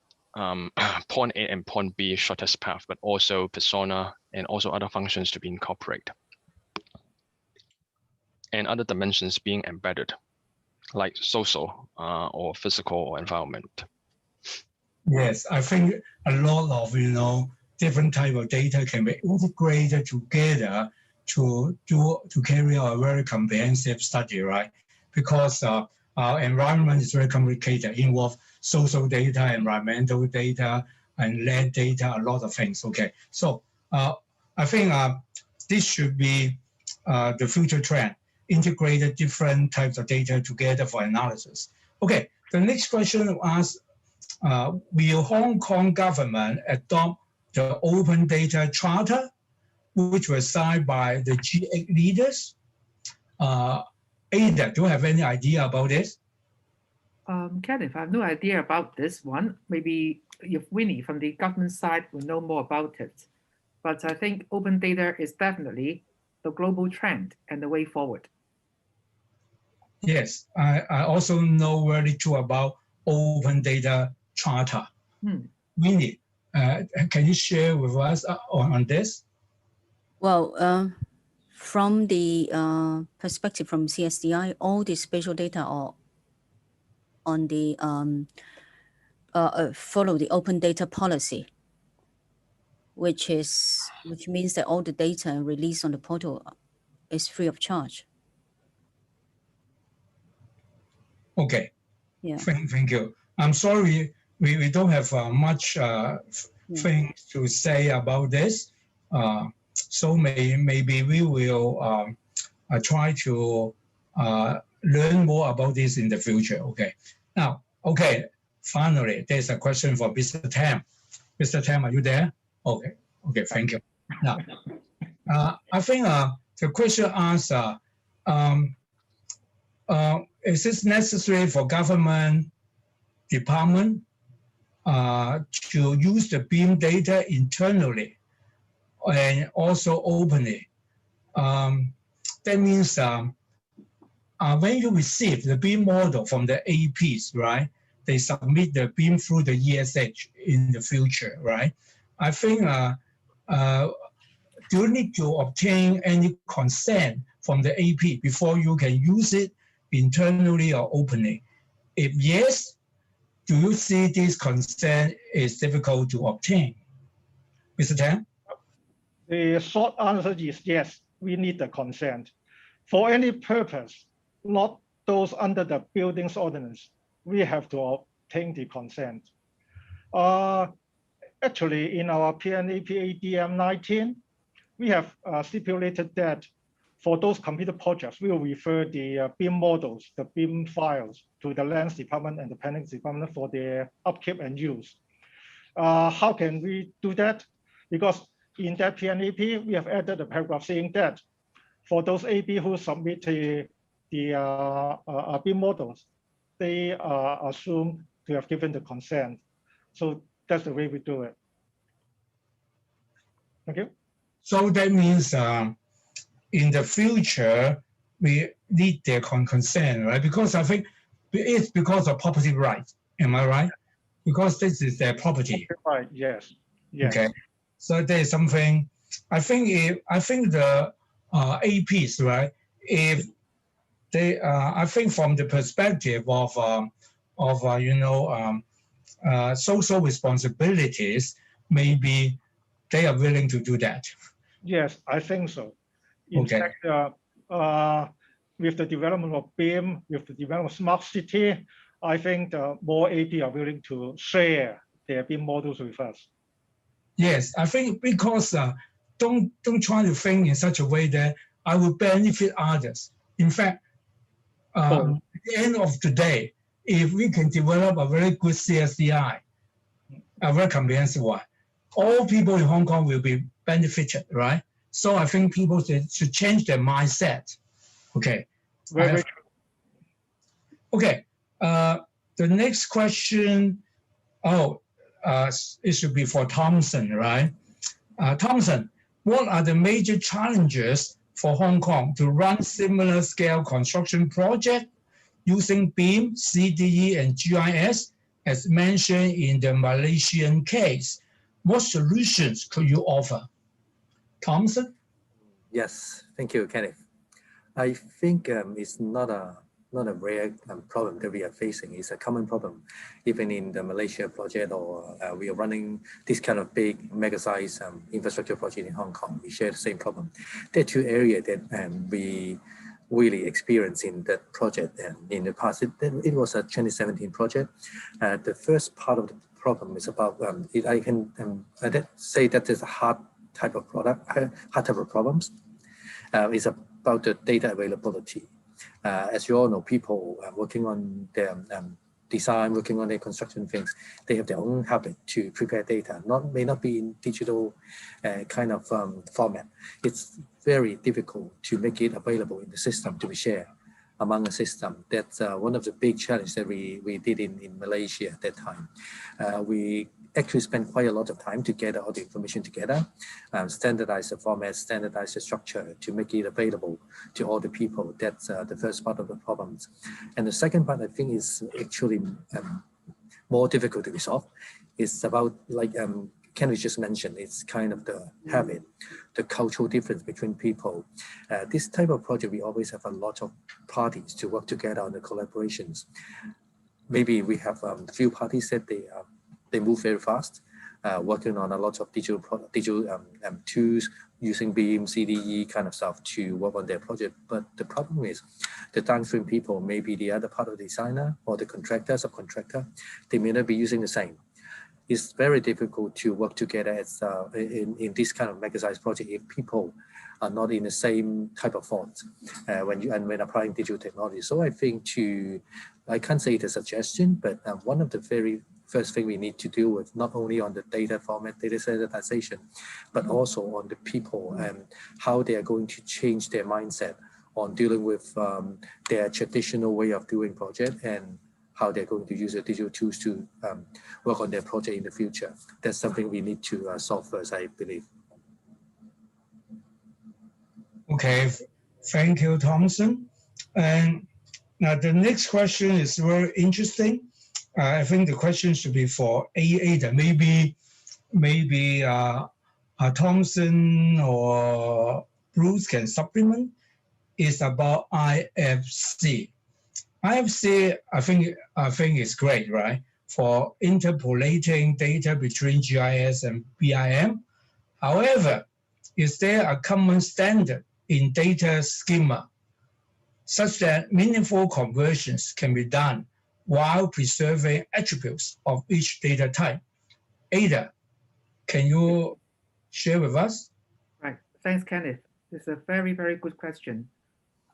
point A and point B shortest path, but also persona and also other functions to be incorporated. And other dimensions being embedded, like social or physical or environment. Yes, I think a lot of different type of data can be integrated together to carry out a very comprehensive study, right? Because our environment is very complicated, involve social data, environmental data, and land data, a lot of things. Okay, so I think this should be the future trend, integrated different types of data together for analysis. Okay, the next question asks, will Hong Kong government adopt the Open Data Charter, which was signed by the G8 leaders? Ada, do you have any idea about this? Kenneth, I have no idea about this one. Maybe if Winnie from the government side will know more about it. But I think open data is definitely the global trend and the way forward. Yes, I also know very little about Open Data Charter. Winnie, can you share with us on this? Well, from the perspective from CSDI, all the spatial data are on the follow the open data policy, which means that all the data released on the portal is free of charge. Okay. Yeah. Thank you. I'm sorry we don't have much things to say about this. So maybe we will try to learn more about this in the future. Okay. Now, okay. Finally, there's a question for Mr. Tam. Mr. Tam, are you there? Okay. Okay. Thank you. Now, I think the question asks, is it necessary for government department to use the BEAM data internally and also openly? That means when you receive the BEAM model from the APs, right, they submit the BEAM through the ESH in the future, right? I think, do you need to obtain any consent from the AP before you can use it internally or openly? If yes, do you see this consent is difficult to obtain? Mr. Tan? The short answer is yes, we need the consent. For any purpose, not those under the buildings ordinance, we have to obtain the consent. Actually, in our PNAP ADM 19, we have stipulated that for those computer projects, we will refer the BIM models, the BIM files to the lands department and the planning department for their upkeep and use. How can we do that? Because in that PNAP, we have added a paragraph saying that for those AB who submit the BIM models, they are assumed to have given the consent. So that's the way we do it. Thank you. So that means in the future, we need their consent, right? Because I think it's because of property rights. Am I right? Because this is their property. Right. Yes. Yes. Okay. So there's something. I think the APs, right? If they, I think from the perspective of social responsibilities, maybe they are willing to do that. Yes, I think so. In Okay. fact, with the development of BIM, with the development of smart city, I think more AP are willing to share their BIM models with us. Yes, I think because don't try to think in such a way that I will benefit others. In fact, at the end of the day, if we can develop a very good CSDI, a very comprehensive one, all people in Hong Kong will be benefited, right? So I think people should change their mindset. Okay. Very true. Okay. The next question, it should be for Thompson, right? Thompson, what are the major challenges for Hong Kong to run similar scale construction project using BIM, CDE, and GIS, as mentioned in the Malaysian case? What solutions could you offer? Thompson? Yes, thank you, Kenneth. I think it's not a rare problem that we are facing. It's a common problem, even in the Malaysia project, or we are running this kind of big mega-size infrastructure project in Hong Kong. We share the same problem. There are two areas that we really experienced in that project in the past. It was a 2017 project. The first part of the problem is about, I can say that there's a hard type of problems. It's about the data availability. As you all know, people working on their design, working on their construction things, they have their own habit to prepare data. May not be in digital kind of format. It's very difficult to make it available in the system to be shared among a system. That's one of the big challenges that we did in Malaysia at that time. We actually spent quite a lot of time to gather all the information together, standardize the format, standardize the structure to make it available to all the people. That's the first part of the problems. And the second part, I think, is actually more difficult to resolve. It's about, like Kenneth just mentioned, it's kind of the habit, the cultural difference between people. This type of project, we always have a lot of parties to work together on the collaborations. Maybe we have a few parties that they move very fast, working on a lot of digital tools, using BIM, CDE kind of stuff to work on their project. But the problem is the downstream people, maybe the other part of the designer or the contractor, subcontractor, they may not be using the same. It's very difficult to work together as in this kind of mega-sized project if people are not in the same type of font when applying digital technology. So I think I can't say it's a suggestion, but one of the very first thing we need to deal with, not only on the data format, data standardization, but also on the people and how they are going to change their mindset on dealing with their traditional way of doing project and how they're going to use the digital tools to work on their project in the future. That's something we need to solve first, I believe. Okay, thank you, Thompson. And now the next question is very interesting. I think the question should be for Ada. Maybe Thompson or Bruce can supplement. It's about IFC. IFC, I think is great, right? For interpolating data between GIS and BIM. However, is there a common standard in data schema such that meaningful conversions can be done while preserving attributes of each data type. Ada, can you share with us? Right. Thanks, Kenneth. It's a very, very good question.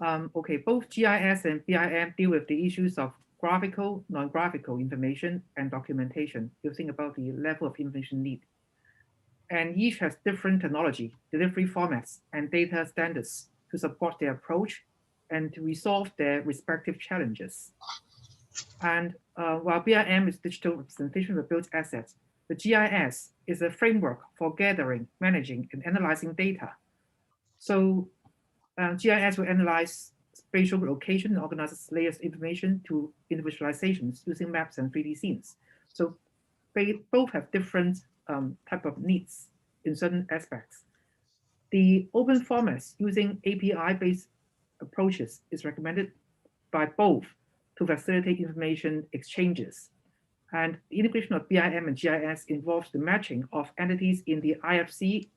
Okay, both GIS and BIM deal with the issues of graphical, non-graphical information and documentation. You think about the level of information need. And each has different technology, delivery formats, and data standards to support their approach and to resolve their respective challenges. And while BIM is digital representation of built assets, the GIS is a framework for gathering, managing, and analyzing data. So GIS will analyze spatial location and organizes layers of information to individualizations using maps and 3D scenes. So they both have different type of needs in certain aspects. The open formats using API-based approaches is recommended by both to facilitate information exchanges. And the integration of BIM and GIS involves the matching of entities in the IFC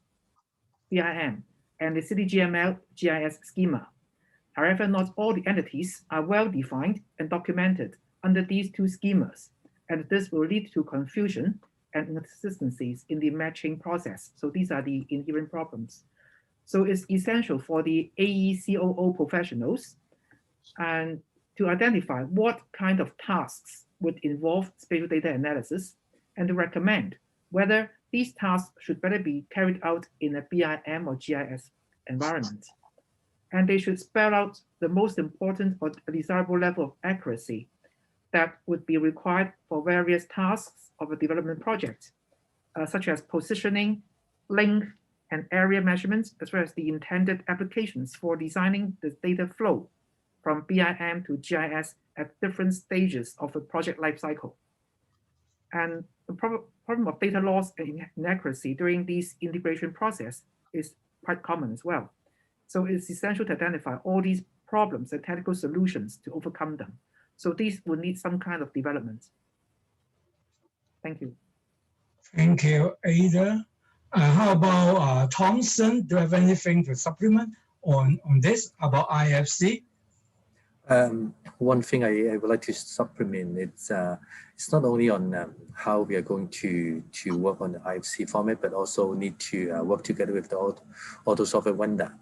BIM and the CityGML GIS schema. However, not all the entities are well defined and documented under these two schemas, and this will lead to confusion and inconsistencies in the matching process. So these are the inherent problems. So it's essential for the AECOO professionals and to identify what kind of tasks would involve spatial data analysis and to recommend whether these tasks should better be carried out in a BIM or GIS environment. And they should spell out the most important or desirable level of accuracy that would be required for various tasks of a development project, such as positioning, length, and area measurements, as well as the intended applications for designing the data flow from BIM to GIS at different stages of the project lifecycle. And the problem of data loss and inaccuracy during this integration process is quite common as well. So it's essential to identify all these problems and technical solutions to overcome them. So these will need some kind of development. Thank you. Thank you, Ada. How about Thompson? Do you have anything to supplement on this about IFC? One thing I would like to supplement, it's not only on how we are going to work on the IFC format, but also need to work together with the auto software vendor.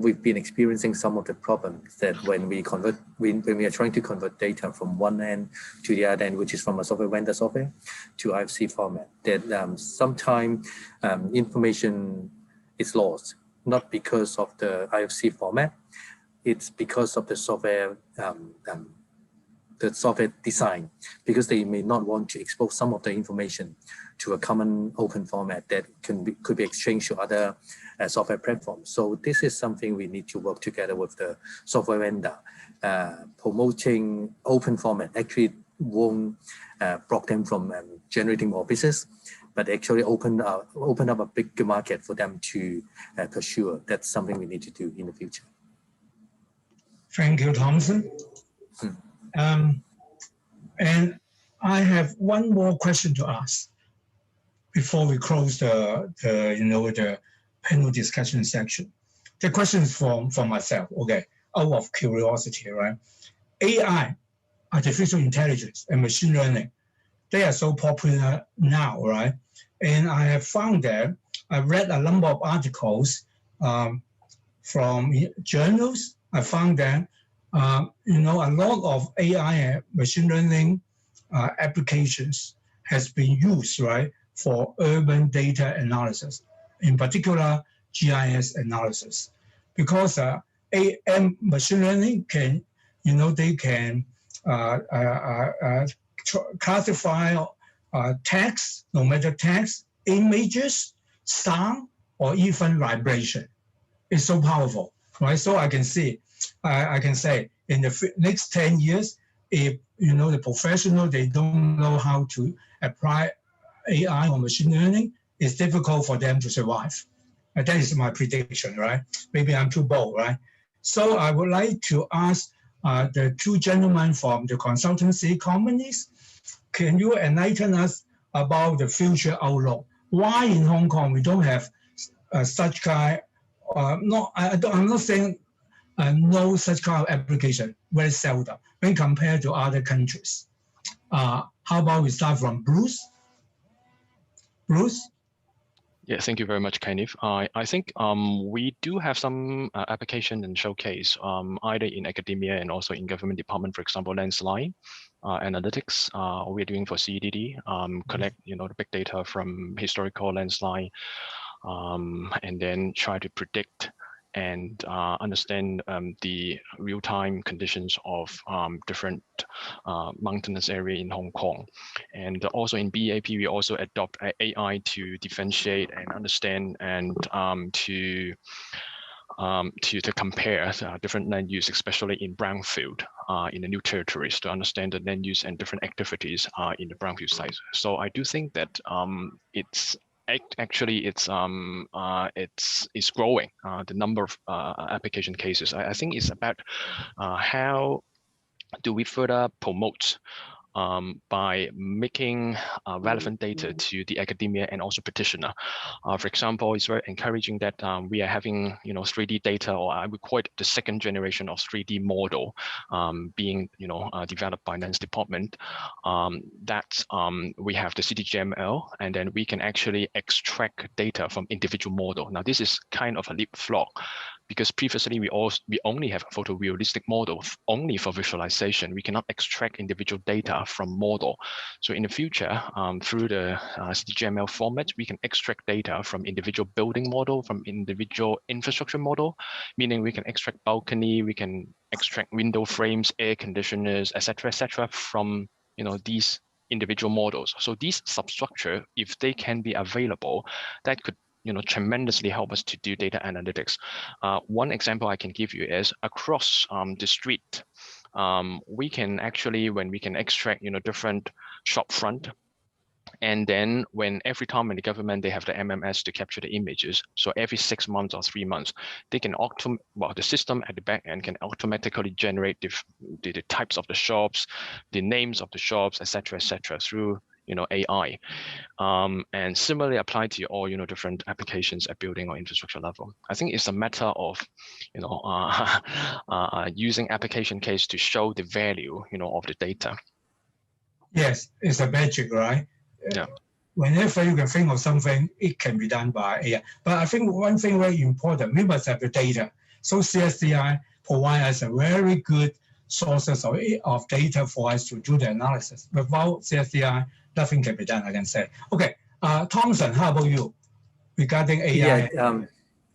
We've been experiencing some of the problems that when we are trying to convert data from one end to the other end, which is from a software vendor software to IFC format, that sometimes information is lost, not because of the IFC format. It's because of the software design, because they may not want to expose some of the information to a common open format that could be exchanged to other software platforms. So this is something we need to work together with the software vendor. Promoting open format actually won't block them from generating more business, but actually open up a big market for them to pursue. That's something we need to do in the future. Thank you, Thompson. And I have one more question to ask before we close the panel discussion section. The question is from myself, okay, out of curiosity, right? AI, artificial intelligence, and machine learning, they are so popular now, right? And I have found that I read a number of articles from journals. I found that a lot of AI and machine learning applications has been used, right, for urban data analysis, in particular GIS analysis, because AM machine learning can, they can classify text, no matter text, images, sound, or even vibration. It's so powerful, right? So I can say in the next 10 years, if the professional, they don't know how to apply AI or machine learning, it's difficult for them to survive. And that is my prediction, right? Maybe I'm too bold, right? So I would like to ask the two gentlemen from the consultancy companies, can you enlighten us about the future outlook? Why in Hong Kong we don't have such kind? I'm not saying no such kind of application, very seldom when compared to other countries. How about we start from Bruce? Bruce? Yeah, thank you very much, Kenneth. I think we do have some application and showcase either in academia and also in government department, for example, landslide analytics. We're doing for CDD, collect the big data from historical landslide, and then try to predict and understand the real-time conditions of different mountainous area in Hong Kong. And also in BAP, we also adopt AI to differentiate and understand and to compare different land use, especially in brownfield, in the new territories, to understand the land use and different activities in the brownfield sites. So I do think that it's growing, the number of application cases. I think it's about how do we further promote by making relevant data to the academia and also practitioner. For example, it's very encouraging that we are having 3D data, or I would call it the second generation of 3D model being developed by Lens department. That we have the CityGML, and then we can actually extract data from individual model. Now this is kind of a leapfrog, because previously we only have a photorealistic model only for visualization. We cannot extract individual data from model. So in the future, through the CityGML format, we can extract data from individual building model, from individual infrastructure model, meaning we can extract balcony, we can extract window frames, air conditioners, etc., from these individual models. So these substructure, if they can be available, that could tremendously help us to do data analytics. One example I can give you is across the street, we can actually, when we can extract different shop front, and then every time in the government they have the MMS to capture the images, so every 6 months or 3 months, they can the system at the back end can automatically generate the types of the shops, the names of the shops, etc., through AI, and similarly applied to all different applications at building or infrastructure level. I think it's a matter of using application case to show the value of the data. Yes, it's a magic, right? Yeah. Whenever you can think of something, it can be done by AI. But I think one thing very important, we must have the data. So CSDI provide us a very good sources of data for us to do the analysis. Without CSDI, nothing can be done, I can say. Okay, Thompson, how about you regarding AI? Yeah,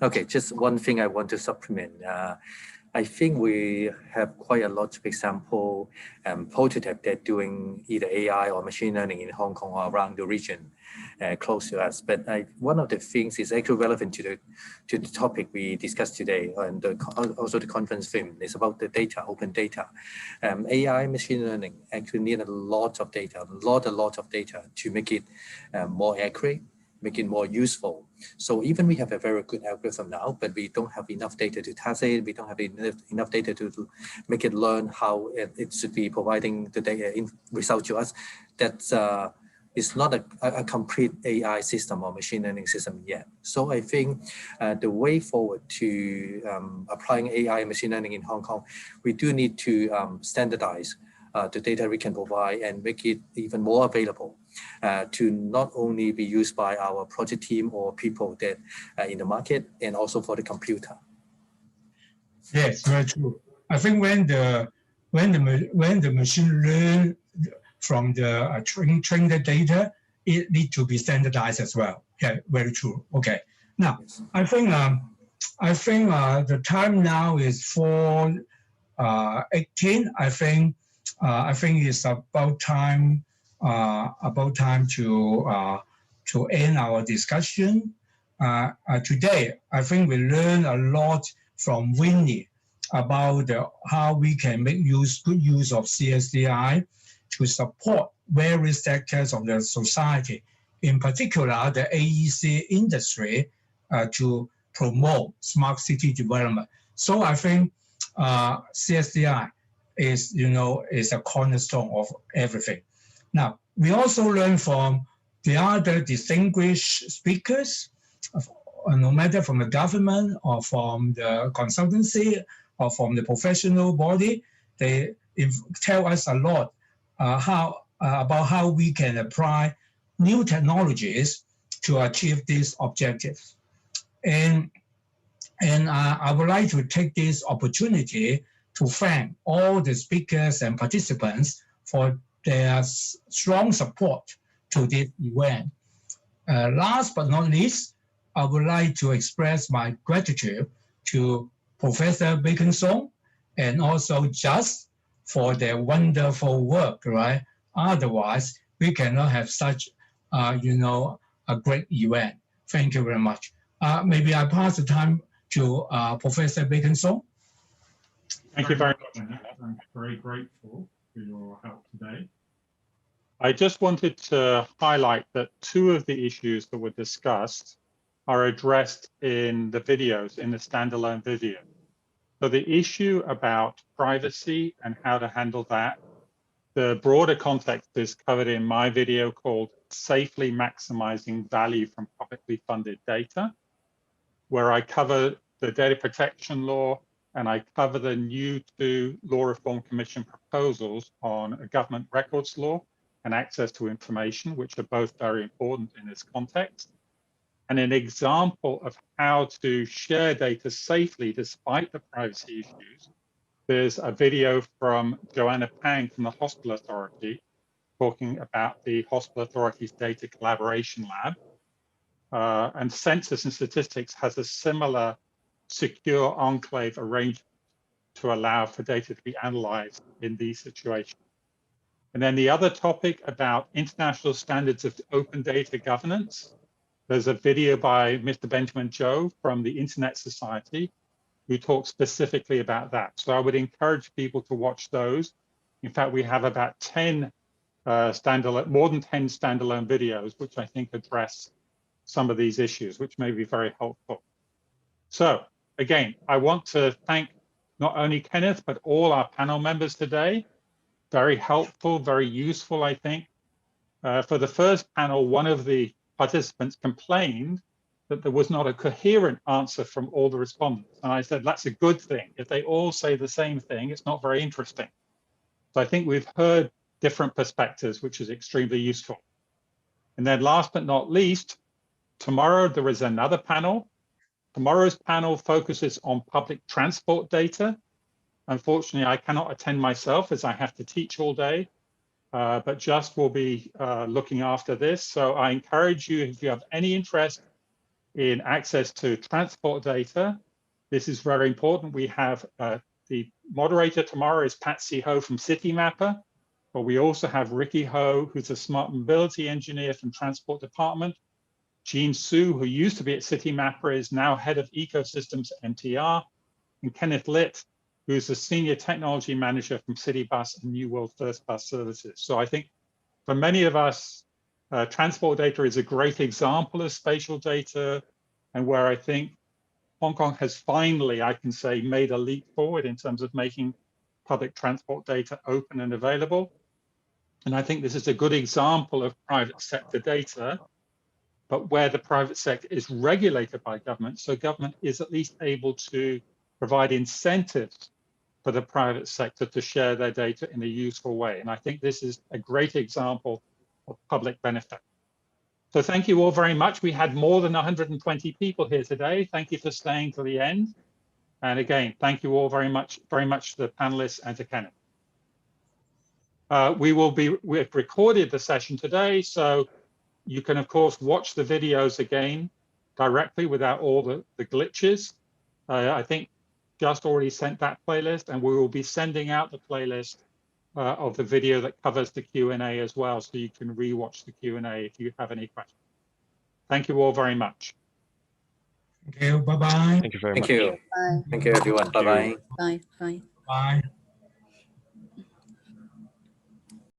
okay, just one thing I want to supplement. I think we have quite a lot of example prototype that doing either AI or machine learning in Hong Kong or around the region close to us. But one of the things is actually relevant to the topic we discussed today, and also the conference theme is about the data, open data. AI machine learning actually need a lot of data, a lot of data to make it more accurate, make it more useful. So even we have a very good algorithm now, but we don't have enough data to test it. We don't have enough data to make it learn how it should be providing the data result to us. That's it's not a complete AI system or machine learning system yet. So I think the way forward to applying AI and machine learning in Hong Kong, we do need to standardize the data we can provide and make it even more available to not only be used by our project team or people that in the market, and also for the computer. Yes, very true. I think when the machine learn from the train the data, it need to be standardized as well. Yeah, very true. Okay. Now, I think the time now is 4:18. I think it's about time to end our discussion today. I think we learned a lot from Winnie about how we can make good use of CSDI to support various sectors of the society, in particular the AEC industry, to promote smart city development. So I think CSDI is a cornerstone of everything. Now, we also learn from the other distinguished speakers, no matter from the government or from the consultancy or from the professional body. They tell us a lot about how we can apply new technologies to achieve these objectives. And I would like to take this opportunity to thank all the speakers and participants for their strong support to this event. Last but not least, I would like to express my gratitude to Professor Bacon-Shone and also Just for their wonderful work, right? Otherwise, we cannot have such, a great event. Thank you very much. Maybe I pass the time to Professor Bacon-Shone. Thank you very much. I'm very grateful for your help today. I just wanted to highlight that two of the issues that were discussed are addressed in the videos, in the standalone video. So the issue about privacy and how to handle that, the broader context is covered in my video called Safely Maximizing Value from Publicly Funded Data, where I cover the data protection law and I cover the new two Law Reform Commission proposals on a government records law and access to information, which are both very important in this context. And an example of how to share data safely despite the privacy issues, there's a video from Joanna Pang from the Hospital Authority talking about the Hospital Authority's data collaboration lab. And Census and Statistics has a similar secure enclave arrangement to allow for data to be analyzed in these situations. And then the other topic about international standards of open data governance, there's a video by Mr. Benjamin Joe from the Internet Society who talks specifically about that. So I would encourage people to watch those. In fact, we have about 10 more than 10 standalone videos, which I think address some of these issues, which may be very helpful. So again, I want to thank not only Kenneth, but all our panel members today. Very helpful, very useful, I think. For the first panel, one of the participants complained that there was not a coherent answer from all the respondents. And I said, that's a good thing. If they all say the same thing, it's not very interesting. So I think we've heard different perspectives, which is extremely useful. And then last but not least, tomorrow there is another panel. Tomorrow's panel focuses on public transport data. Unfortunately, I cannot attend myself as I have to teach all day, but Just will be looking after this. So I encourage you, if you have any interest in access to transport data, this is very important. We have the moderator tomorrow is Patsy Ho from Citymapper, but we also have Ricky Ho, who's a smart mobility engineer from Transport Department. Jean Su, who used to be at Citymapper, is now head of ecosystems at MTR, and Kenneth Litt, who's a senior technology manager from Citybus and New World First Bus Services. So I think for many of us, transport data is a great example of spatial data, and where I think Hong Kong has finally, I can say, made a leap forward in terms of making public transport data open and available. And I think this is a good example of private sector data, but where the private sector is regulated by government, so government is at least able to provide incentives for the private sector to share their data in a useful way. And I think this is a great example of public benefit. So thank you all very much. We had more than 120 people here today. Thank you for staying to the end. And again, thank you all very much to the panelists and to Kenneth. We've recorded the session today, so you can of course watch the videos again directly without all the glitches. I think Just already sent that playlist, and we will be sending out the playlist of the video that covers the Q&A as well, so you can rewatch the Q&A if you have any questions. Thank you all very much. Thank you. Bye-bye. Thank you very Thank much. you. Bye. Thank you, everyone. Bye-bye. Bye. Bye. Bye.